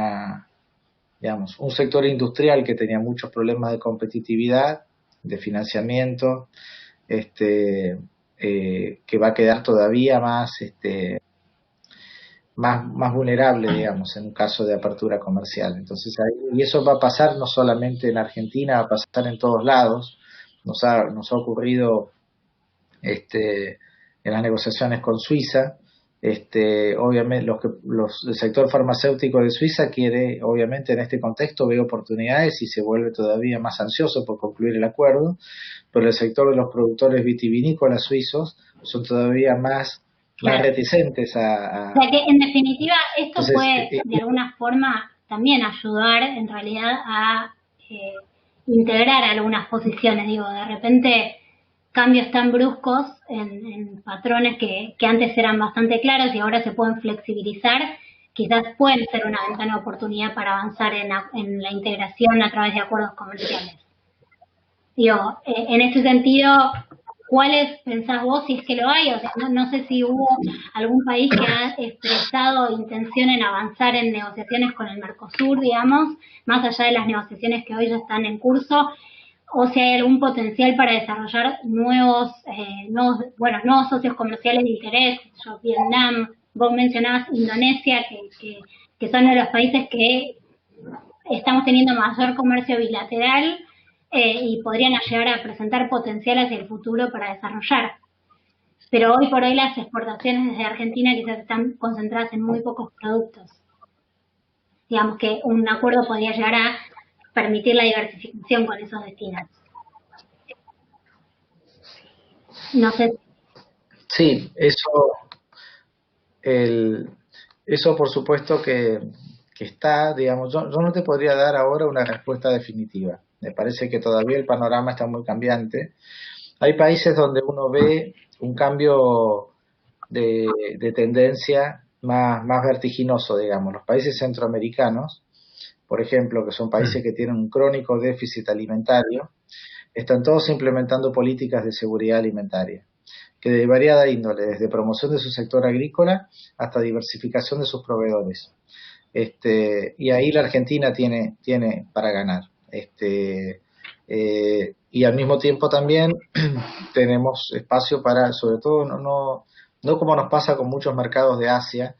sector industrial que tenía muchos problemas de competitividad, de financiamiento, que va a quedar todavía más vulnerable, digamos, en un caso de apertura comercial. Entonces, y eso va a pasar no solamente en Argentina, va a pasar en todos lados. Nos ha ocurrido en las negociaciones con Suiza. Obviamente el sector farmacéutico de Suiza quiere, obviamente en este contexto, ve oportunidades y se vuelve todavía más ansioso por concluir el acuerdo, pero el sector de los productores vitivinícolas suizos son todavía más reticentes a... O sea que en definitiva esto puede de alguna forma también ayudar en realidad a integrar algunas posiciones, digo, de repente cambios tan bruscos en patrones que antes eran bastante claros y ahora se pueden flexibilizar, quizás pueden ser una ventana de oportunidad para avanzar en la integración a través de acuerdos comerciales. Digo, en ese sentido, ¿cuáles pensás vos, si es que lo hay? O sea, no sé si hubo algún país que ha expresado intención en avanzar en negociaciones con el Mercosur, digamos, más allá de las negociaciones que hoy ya están en curso, o si hay algún potencial para desarrollar nuevos socios comerciales de interés. Vietnam, vos mencionabas Indonesia, que son uno de los países que estamos teniendo mayor comercio bilateral, y podrían llegar a presentar potencial hacia el futuro para desarrollar. Pero hoy por hoy las exportaciones desde Argentina quizás están concentradas en muy pocos productos. Digamos que un acuerdo podría llegar a permitir la diversificación con esos destinos. No sé. Sí, eso por supuesto que está, digamos, yo no te podría dar ahora una respuesta definitiva. Me parece que todavía el panorama está muy cambiante Hay países donde uno ve un cambio de tendencia más vertiginoso, digamos. Los países centroamericanos, por ejemplo, que son países que tienen un crónico déficit alimentario, están todos implementando políticas de seguridad alimentaria, que de variada índole, desde promoción de su sector agrícola hasta diversificación de sus proveedores. Y ahí la Argentina tiene para ganar. Y al mismo tiempo también tenemos espacio para, sobre todo, no como nos pasa con muchos mercados de Asia,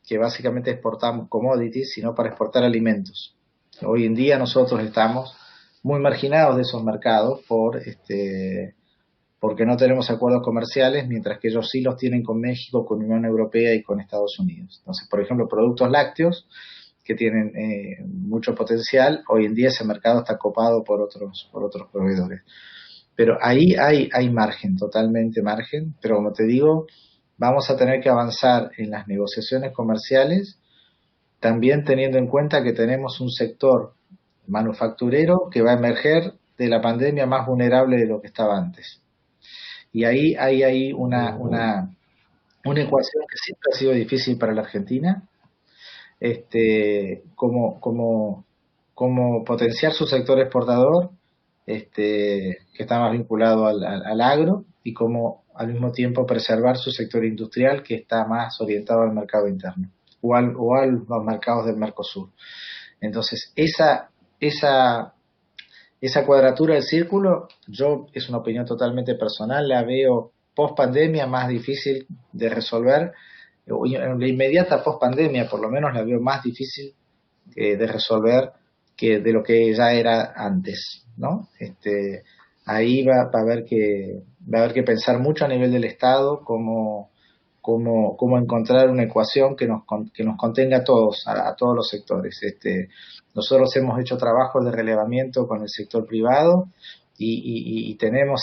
que básicamente exportamos commodities, sino para exportar alimentos. Hoy en día nosotros estamos muy marginados de esos mercados porque no tenemos acuerdos comerciales, mientras que ellos sí los tienen con México, con Unión Europea y con Estados Unidos. Entonces, por ejemplo, productos lácteos que tienen mucho potencial, hoy en día ese mercado está copado por otros proveedores. Pero ahí hay margen, totalmente margen, pero como te digo, vamos a tener que avanzar en las negociaciones comerciales, también teniendo en cuenta que tenemos un sector manufacturero que va a emerger de la pandemia más vulnerable de lo que estaba antes. Y ahí hay una ecuación que siempre ha sido difícil para la Argentina, como potenciar su sector exportador, que está más vinculado al agro, y como al mismo tiempo preservar su sector industrial, que está más orientado al mercado interno o a los mercados del Mercosur. Entonces, esa cuadratura del círculo, es una opinión totalmente personal, la veo post pandemia más difícil de resolver. En la inmediata post pandemia, por lo menos, la veo más difícil de resolver que de lo que ya era antes, ¿no? Ahí va a haber que pensar mucho a nivel del Estado cómo encontrar una ecuación que nos contenga a todos, a todos los sectores. Nosotros hemos hecho trabajos de relevamiento con el sector privado y tenemos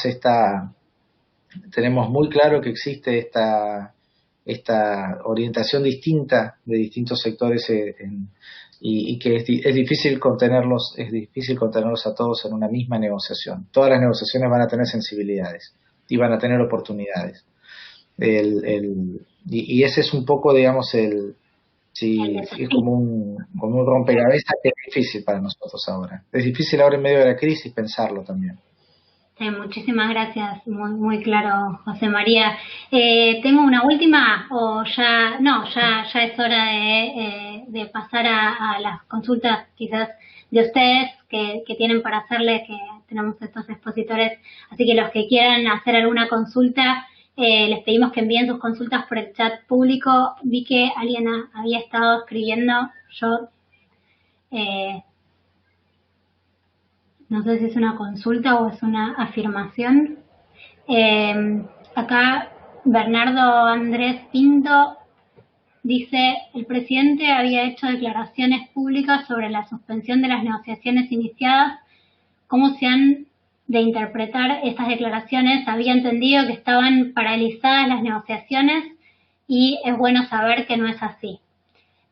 muy claro que existe esta orientación distinta de distintos sectores y que es difícil contenerlos a todos en una misma negociación. Todas las negociaciones van a tener sensibilidades y van a tener oportunidades. Y ese es un poco, digamos, es como un rompecabezas que es difícil para nosotros ahora. Es difícil ahora en medio de la crisis pensarlo también. Sí, muchísimas gracias, muy, muy claro, José María. Tengo una última, o ya, no, ya es hora de pasar a las consultas quizás de ustedes que tienen para hacerle, que tenemos estos expositores, así que los que quieran hacer alguna consulta, les pedimos que envíen sus consultas por el chat público. Vi que alguien había estado escribiendo, no sé si es una consulta o es una afirmación. Acá Bernardo Andrés Pinto dice: el presidente había hecho declaraciones públicas sobre la suspensión de las negociaciones iniciadas. ¿Cómo se han de interpretar estas declaraciones? Había entendido que estaban paralizadas las negociaciones y es bueno saber que no es así.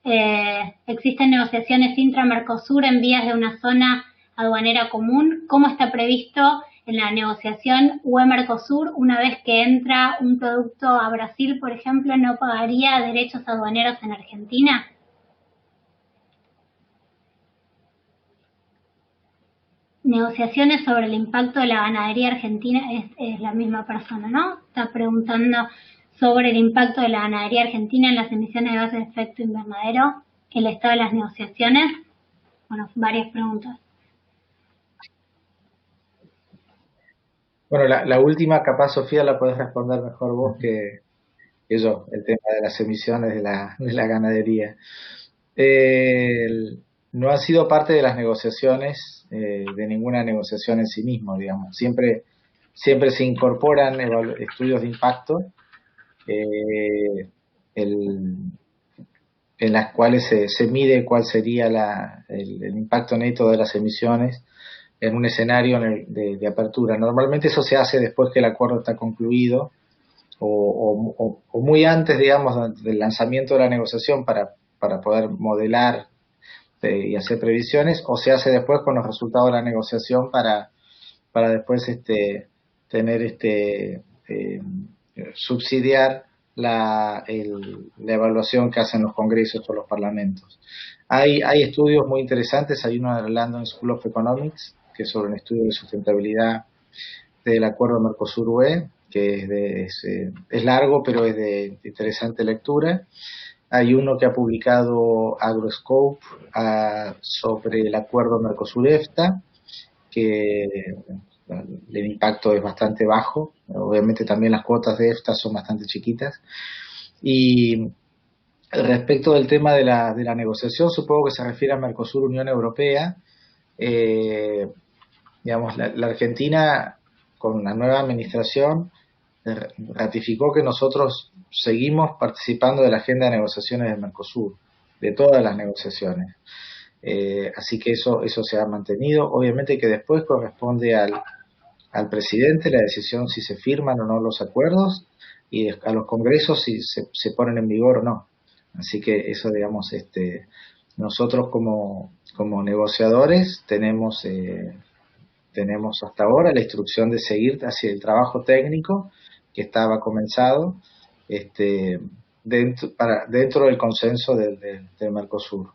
Existen negociaciones intra-Mercosur en vías de una zona aduanera común. ¿Cómo está previsto en la negociación UE-Mercosur, una vez que entra un producto a Brasil, por ejemplo, no pagaría derechos aduaneros en Argentina? Negociaciones sobre el impacto de la ganadería argentina, es la misma persona, ¿no? Está preguntando sobre el impacto de la ganadería argentina en las emisiones de gases de efecto invernadero, el estado de las negociaciones. Bueno, varias preguntas. Bueno, la última, capaz, Sofía, la podés responder mejor vos que yo, el tema de las emisiones de la ganadería. No ha sido parte de las negociaciones, de ninguna negociación en sí mismo, digamos. Siempre se incorporan estudios de impacto en las cuales se mide cuál sería el impacto neto de las emisiones en un escenario de apertura. Normalmente eso se hace después que el acuerdo está concluido o muy antes, digamos, del lanzamiento de la negociación para poder modelar y hacer previsiones, o se hace después con los resultados de la negociación para después tener subsidiar la evaluación que hacen los congresos o los parlamentos. Hay estudios muy interesantes, hay uno de la London School of Economics, que es sobre un estudio de sustentabilidad del acuerdo Mercosur-UE, que es largo, pero es de interesante lectura. Hay uno que ha publicado Agroscope sobre el acuerdo Mercosur-EFTA, que el impacto es bastante bajo. Obviamente también las cuotas de EFTA son bastante chiquitas. Y respecto del tema de la negociación, supongo que se refiere a Mercosur-Unión Europea. Digamos, la Argentina, con la nueva administración, ratificó que nosotros seguimos participando de la agenda de negociaciones del Mercosur, de todas las negociaciones. Así que eso se ha mantenido. Obviamente que después corresponde al presidente la decisión si se firman o no los acuerdos, y a los congresos si se ponen en vigor o no. Así que eso, digamos, nosotros como negociadores tenemos hasta ahora la instrucción de seguir hacia el trabajo técnico que estaba comenzado dentro del consenso del Mercosur.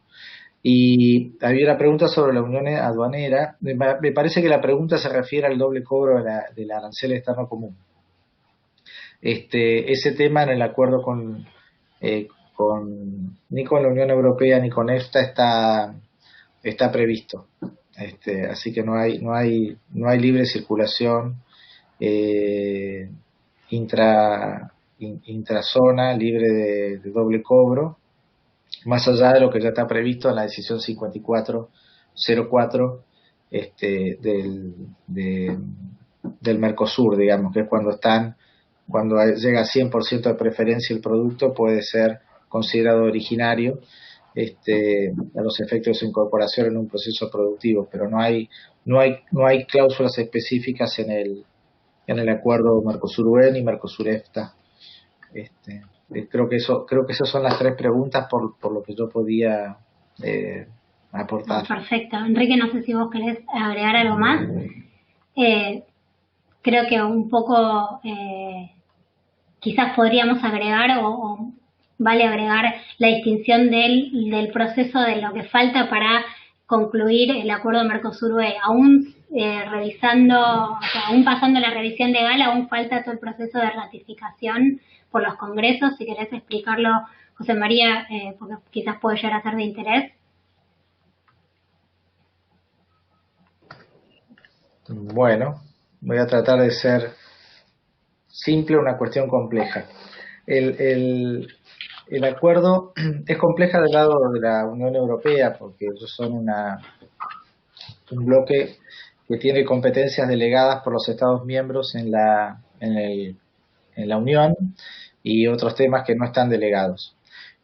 Y había una pregunta sobre la unión aduanera. Me parece que la pregunta se refiere al doble cobro del arancel externo común. Ese tema en el acuerdo ni con la Unión Europea ni con EFTA está previsto. Así que no hay libre circulación intrazona libre de doble cobro, más allá de lo que ya está previsto en la decisión 5404 del Mercosur, digamos, que es cuando llega a 100% de preferencia el producto, puede ser considerado originario a los efectos de su incorporación en un proceso productivo, pero no hay cláusulas específicas en el acuerdo Mercosur-UE ni Mercosur-EFTA. Creo que esas son las tres preguntas por lo que yo podía aportar. Perfecto. Enrique, no sé si vos querés agregar algo más. Creo que un poco quizás podríamos agregar o vale agregar la distinción del proceso de lo que falta para concluir el acuerdo Mercosur-UE. Aún revisando, o sea, aún pasando la revisión legal, aún falta todo el proceso de ratificación por los congresos. Si querés explicarlo, José María, porque quizás puede llegar a ser de interés. Bueno, voy a tratar de ser simple, una cuestión compleja. El acuerdo es compleja del lado de la Unión Europea porque ellos son un bloque que tiene competencias delegadas por los Estados miembros en la Unión y otros temas que no están delegados.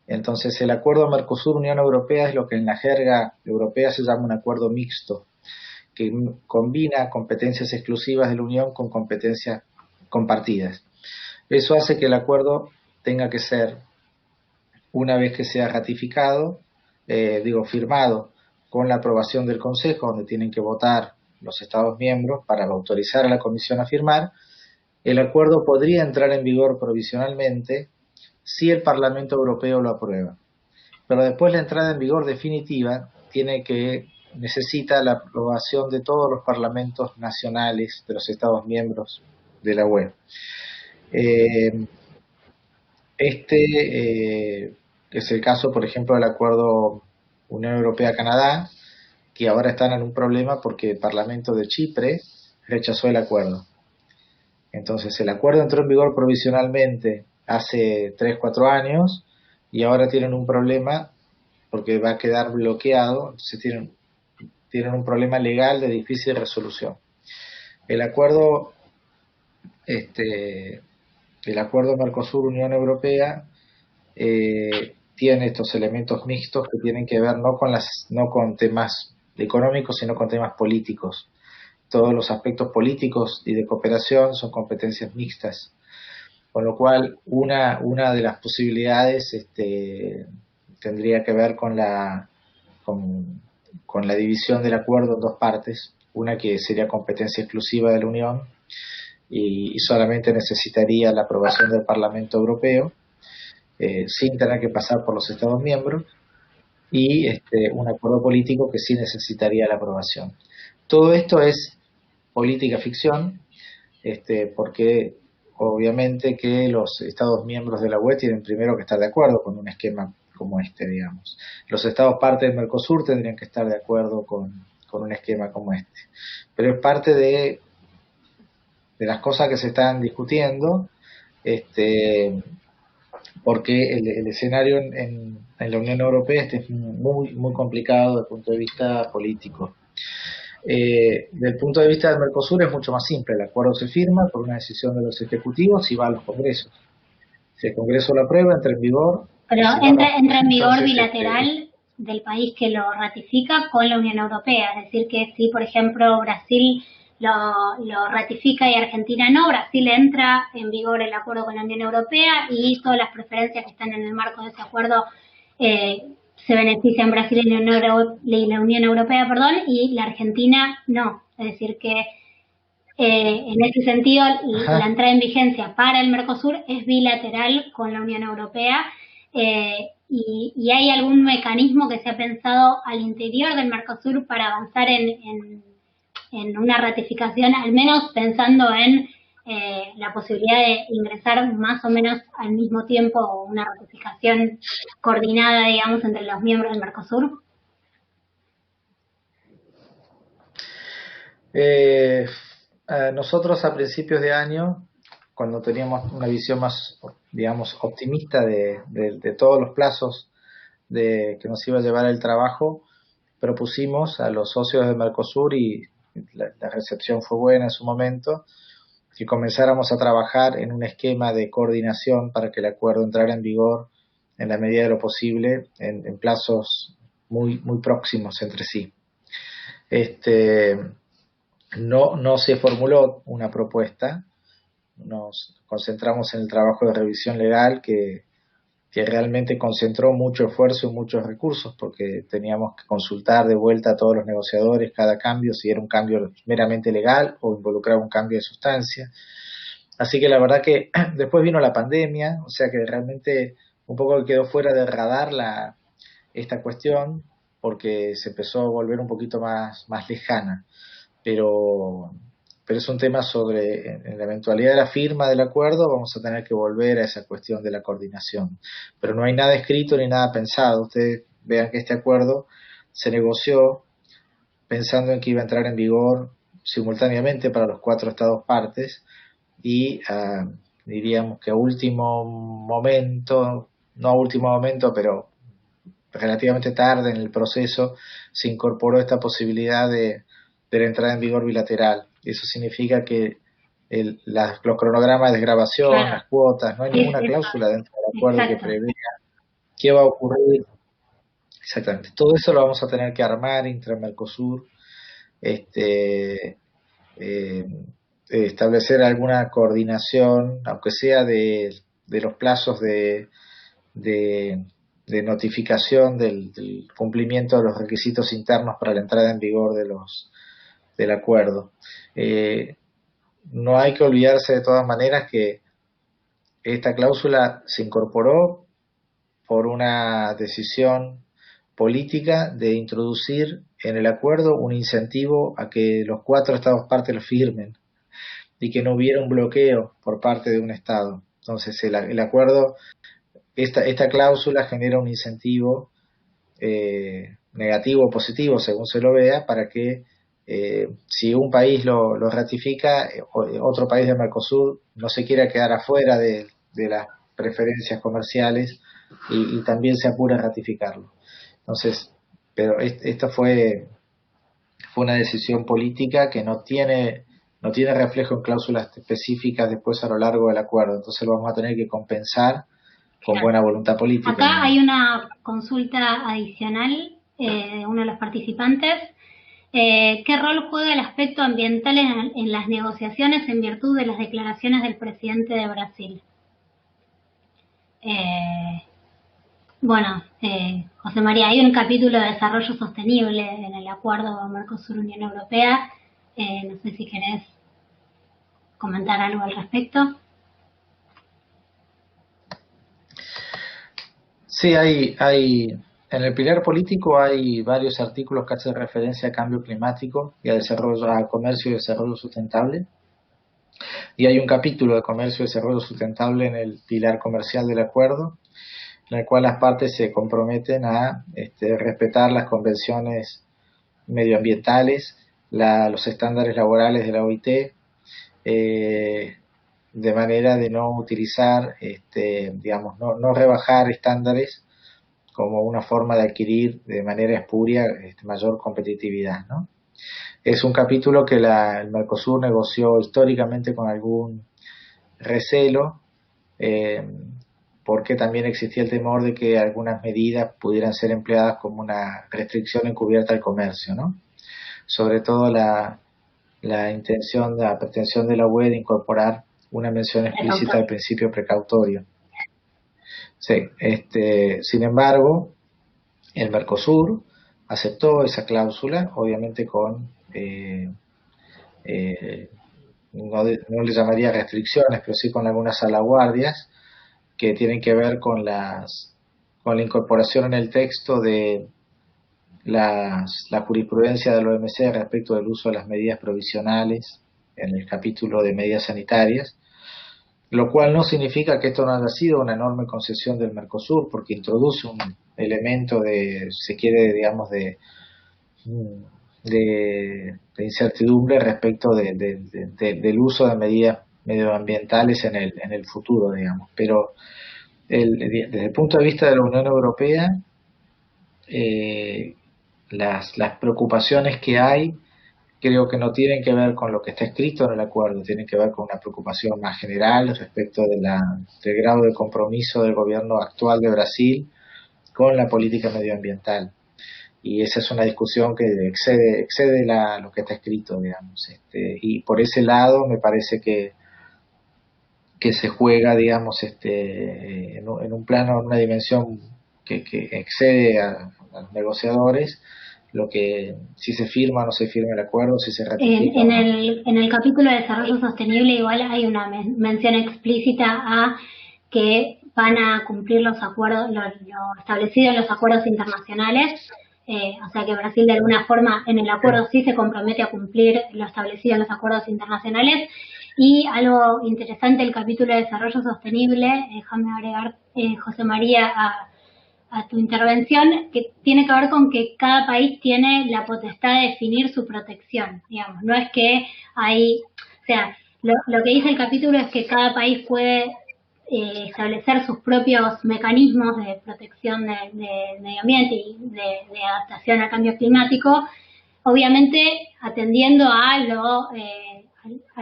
Entonces el acuerdo Mercosur-Unión Europea es lo que en la jerga europea se llama un acuerdo mixto, que combina competencias exclusivas de la Unión con competencias compartidas. Eso hace que el acuerdo tenga que ser, una vez que sea ratificado, firmado con la aprobación del Consejo, donde tienen que votar los Estados miembros para autorizar a la Comisión a firmar, el acuerdo podría entrar en vigor provisionalmente si el Parlamento Europeo lo aprueba. Pero después la entrada en vigor definitiva necesita la aprobación de todos los parlamentos nacionales de los Estados miembros de la UE. Es el caso, por ejemplo, del acuerdo Unión Europea-Canadá, que ahora están en un problema porque el Parlamento de Chipre rechazó el acuerdo. Entonces, el acuerdo entró en vigor provisionalmente hace 3-4 años y ahora tienen un problema porque va a quedar bloqueado. Entonces tienen un problema legal de difícil resolución. El acuerdo Mercosur-Unión Europea tiene estos elementos mixtos que tienen que ver no con temas económicos, sino con temas políticos. Todos los aspectos políticos y de cooperación son competencias mixtas, con lo cual una de las posibilidades tendría que ver con la división del acuerdo en dos partes, una que sería competencia exclusiva de la Unión y solamente necesitaría la aprobación del Parlamento Europeo, sin tener que pasar por los Estados miembros, y un acuerdo político que sí necesitaría la aprobación. Todo esto es política ficción, porque obviamente que los Estados miembros de la UE tienen primero que estar de acuerdo con un esquema como digamos. Los Estados parte del Mercosur tendrían que estar de acuerdo con un esquema como este. Pero es parte de las cosas que se están discutiendo, porque el escenario en la Unión Europea es muy, muy complicado desde el punto de vista político. Desde el punto de vista del Mercosur es mucho más simple. El acuerdo se firma por una decisión de los ejecutivos y va a los congresos. Si el Congreso lo aprueba, entra en vigor. Pero si entra en vigor entonces, bilateral del país que lo ratifica con la Unión Europea. Es decir, que si, por ejemplo, Brasil lo ratifica y Argentina no, Brasil entra en vigor el acuerdo con la Unión Europea y todas las preferencias que están en el marco de ese acuerdo se benefician Brasil y la Unión Europea, y la Argentina no. Es decir, que en ese sentido, la entrada en vigencia para el Mercosur es bilateral con la Unión Europea, y hay algún mecanismo que se ha pensado al interior del Mercosur para avanzar en una ratificación, al menos pensando en la posibilidad de ingresar más o menos al mismo tiempo, o una ratificación coordinada, digamos, entre los miembros del Mercosur. Nosotros a principios de año, cuando teníamos una visión más, digamos, optimista de todos los plazos que nos iba a llevar el trabajo, propusimos a los socios de Mercosur, y la recepción fue buena en su momento, que comenzáramos a trabajar en un esquema de coordinación para que el acuerdo entrara en vigor en la medida de lo posible en plazos muy, muy próximos entre sí. No se formuló una propuesta, nos concentramos en el trabajo de revisión legal que realmente concentró mucho esfuerzo y muchos recursos, porque teníamos que consultar de vuelta a todos los negociadores cada cambio, si era un cambio meramente legal o involucraba un cambio de sustancia. Así que la verdad que después vino la pandemia, o sea que realmente un poco quedó fuera de radar esta cuestión, porque se empezó a volver un poquito más lejana. Pero es un tema en la eventualidad de la firma del acuerdo, vamos a tener que volver a esa cuestión de la coordinación. Pero no hay nada escrito ni nada pensado. Ustedes vean que este acuerdo se negoció pensando en que iba a entrar en vigor simultáneamente para los 4 estados partes, y diríamos que a último momento, no a último momento, pero relativamente tarde en el proceso, se incorporó esta posibilidad de la entrada en vigor bilateral. Eso significa que los cronogramas de desgravación, claro, las cuotas, no hay ninguna cláusula dentro del acuerdo, exacto, que prevea qué va a ocurrir. Exactamente. Todo eso lo vamos a tener que armar entre Mercosur, establecer alguna coordinación, aunque sea de los plazos de notificación del cumplimiento de los requisitos internos para la entrada en vigor del acuerdo. No hay que olvidarse de todas maneras que esta cláusula se incorporó por una decisión política de introducir en el acuerdo un incentivo a que los 4 estados partes lo firmen y que no hubiera un bloqueo por parte de un estado. Entonces el acuerdo, esta cláusula genera un incentivo negativo o positivo según se lo vea, para que si un país lo ratifica, otro país de Mercosur no se quiera quedar afuera de las preferencias comerciales y también se apura a ratificarlo. Entonces, pero esta fue una decisión política que no tiene reflejo en cláusulas específicas después a lo largo del acuerdo. Entonces lo vamos a tener que compensar con buena voluntad política. Acá hay una consulta adicional de uno de los participantes. ¿Qué rol juega el aspecto ambiental en las negociaciones en virtud de las declaraciones del presidente de Brasil? José María, hay un capítulo de desarrollo sostenible en el acuerdo Mercosur-Unión Europea. No sé si querés comentar algo al respecto. Sí, en el pilar político hay varios artículos que hacen referencia a cambio climático y a desarrollo, a comercio y desarrollo sustentable. Y hay un capítulo de comercio y desarrollo sustentable en el pilar comercial del acuerdo, en el cual las partes se comprometen a respetar las convenciones medioambientales, los estándares laborales de la OIT, de manera de no utilizar, digamos, no rebajar estándares como una forma de adquirir de manera espuria mayor competitividad, ¿no? Es un capítulo que el Mercosur negoció históricamente con algún recelo, porque también existía el temor de que algunas medidas pudieran ser empleadas como una restricción encubierta al comercio, ¿no? Sobre todo la pretensión de la UE de incorporar una mención explícita del principio precautorio. Sí, sin embargo, el Mercosur aceptó esa cláusula, obviamente con, no le llamaría restricciones, pero sí con algunas salvaguardias que tienen que ver con la incorporación en el texto de la jurisprudencia de la OMC respecto del uso de las medidas provisionales en el capítulo de medidas sanitarias, lo cual no significa que esto no haya sido una enorme concesión del Mercosur, porque introduce un elemento se quiere, digamos, de incertidumbre respecto del uso de medidas medioambientales en el futuro, digamos. Pero desde el punto de vista de la Unión Europea, las preocupaciones que hay creo que no tienen que ver con lo que está escrito en el acuerdo, tienen que ver con una preocupación más general respecto del grado de compromiso del gobierno actual de Brasil con la política medioambiental. Y esa es una discusión que excede lo que está escrito, digamos. Y por ese lado me parece que se juega, digamos, en un plano, en una dimensión que excede a los negociadores, lo que si se firma o no se firma el acuerdo, si se ratifica. En el capítulo de desarrollo sostenible igual hay una mención explícita a que van a cumplir los acuerdos, lo establecido en los acuerdos internacionales, o sea que Brasil de alguna forma en el acuerdo sí se compromete a cumplir lo establecido en los acuerdos internacionales. Y algo interesante del capítulo de desarrollo sostenible, déjame agregar, José María, a tu intervención, que tiene que ver con que cada país tiene la potestad de definir su protección, digamos. No es que hay, o sea, lo que dice el capítulo es que cada país puede establecer sus propios mecanismos de protección del medio ambiente y de adaptación al cambio climático, obviamente atendiendo a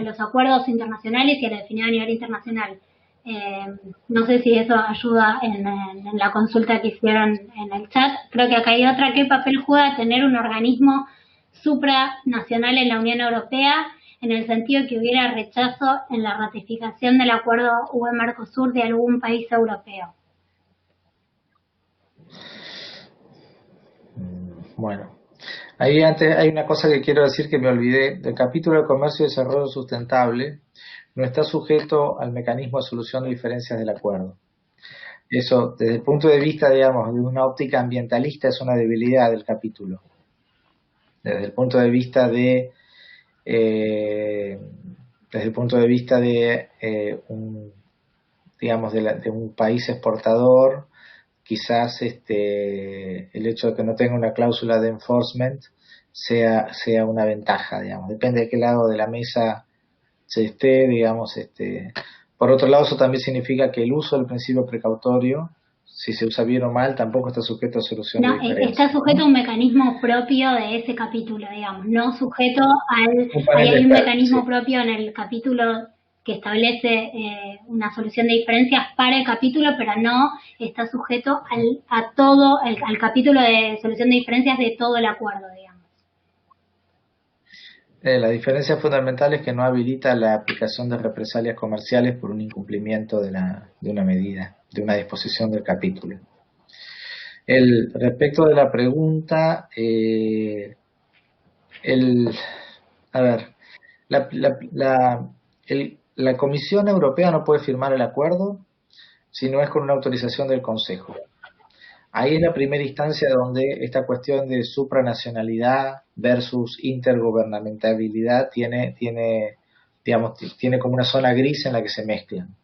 los acuerdos internacionales y a la definición a nivel internacional. No sé si eso ayuda en la consulta que hicieron en el chat. Creo que acá hay otra. ¿Qué papel juega tener un organismo supranacional en la Unión Europea en el sentido de que hubiera rechazo en la ratificación del acuerdo UE-Mercosur de algún país europeo? Bueno, ahí antes hay una cosa que quiero decir que me olvidé. Del capítulo de comercio y desarrollo sustentable no está sujeto al mecanismo de solución de diferencias del acuerdo. Eso, desde el punto de vista, digamos, de una óptica ambientalista, es una debilidad del capítulo. Desde el punto de vista de un país exportador, quizás el hecho de que no tenga una cláusula de enforcement sea una ventaja, digamos. Depende de qué lado de la mesa se esté, digamos. Por otro lado, eso también significa que el uso del principio precautorio, si se usa bien o mal, tampoco está sujeto a solución de diferencias. Está sujeto a un mecanismo propio de ese capítulo, digamos, no sujeto hay un mecanismo propio en el capítulo que establece una solución de diferencias para el capítulo, pero no está sujeto al capítulo de solución de diferencias de todo el acuerdo, digamos. La diferencia fundamental es que no habilita la aplicación de represalias comerciales por un incumplimiento de una medida, de una disposición del capítulo. Respecto de la pregunta, La Comisión Europea no puede firmar el acuerdo si no es con una autorización del Consejo. Ahí es la primera instancia donde esta cuestión de supranacionalidad versus intergobernamentabilidad tiene como una zona gris en la que se mezclan.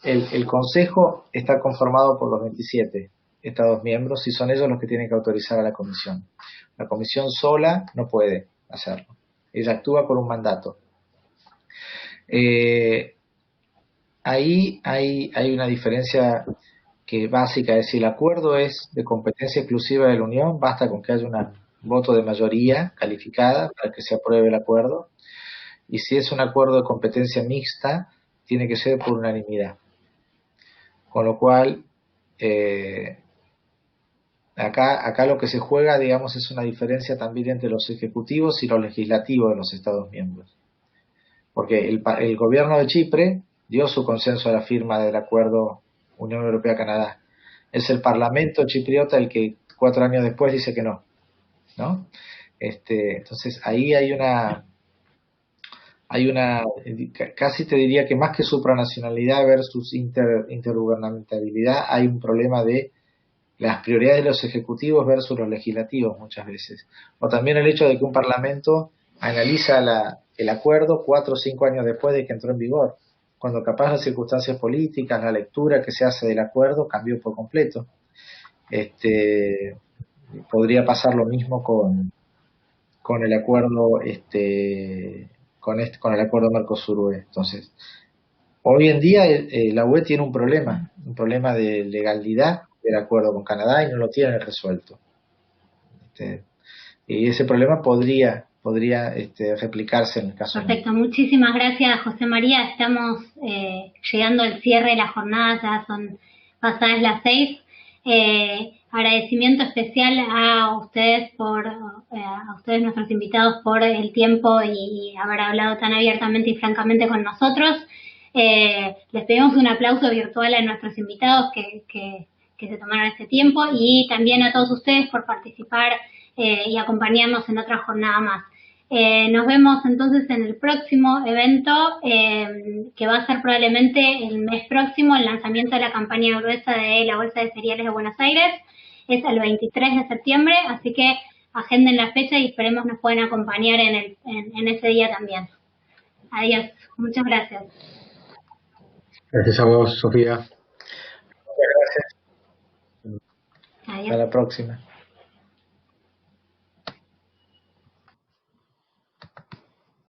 El Consejo está conformado por los 27 Estados miembros y son ellos los que tienen que autorizar a la Comisión. La Comisión sola no puede hacerlo. Ella actúa por un mandato. Ahí hay una diferencia que básica, es si el acuerdo es de competencia exclusiva de la Unión, basta con que haya un voto de mayoría calificada para que se apruebe el acuerdo, y si es un acuerdo de competencia mixta, tiene que ser por unanimidad. Con lo cual, acá lo que se juega, digamos, es una diferencia también entre los ejecutivos y los legislativos de los Estados miembros. Porque el gobierno de Chipre dio su consenso a la firma del acuerdo Unión Europea-Canadá. Es el Parlamento chipriota el que 4 años después dice que no, ¿no? Entonces ahí hay una, casi te diría que más que supranacionalidad versus intergubernamentalidad, hay un problema de las prioridades de los ejecutivos versus los legislativos muchas veces. O también el hecho de que un parlamento analiza el acuerdo 4 o 5 años después de que entró en vigor, cuando capaz las circunstancias políticas, la lectura que se hace del acuerdo cambió por completo. Podría pasar lo mismo con el acuerdo con el acuerdo Mercosur-UE. Entonces, hoy en día la UE tiene un problema de legalidad del acuerdo con Canadá y no lo tiene resuelto. Y ese problema podría replicarse en el caso. Perfecto, muchísimas gracias, José María. Estamos llegando al cierre de la jornada, ya son pasadas las 6. Agradecimiento especial a ustedes nuestros invitados, por el tiempo y haber hablado tan abiertamente y francamente con nosotros. Les pedimos un aplauso virtual a nuestros invitados que se tomaron este tiempo, y también a todos ustedes por participar y acompañarnos en otra jornada más. Nos vemos entonces en el próximo evento, que va a ser probablemente el mes próximo, el lanzamiento de la campaña gruesa de la Bolsa de Cereales de Buenos Aires. Es el 23 de septiembre, así que agenden la fecha y esperemos nos puedan acompañar en ese día también. Adiós, muchas gracias. Gracias a vos, Sofía. Muchas gracias. Adiós. Hasta la próxima.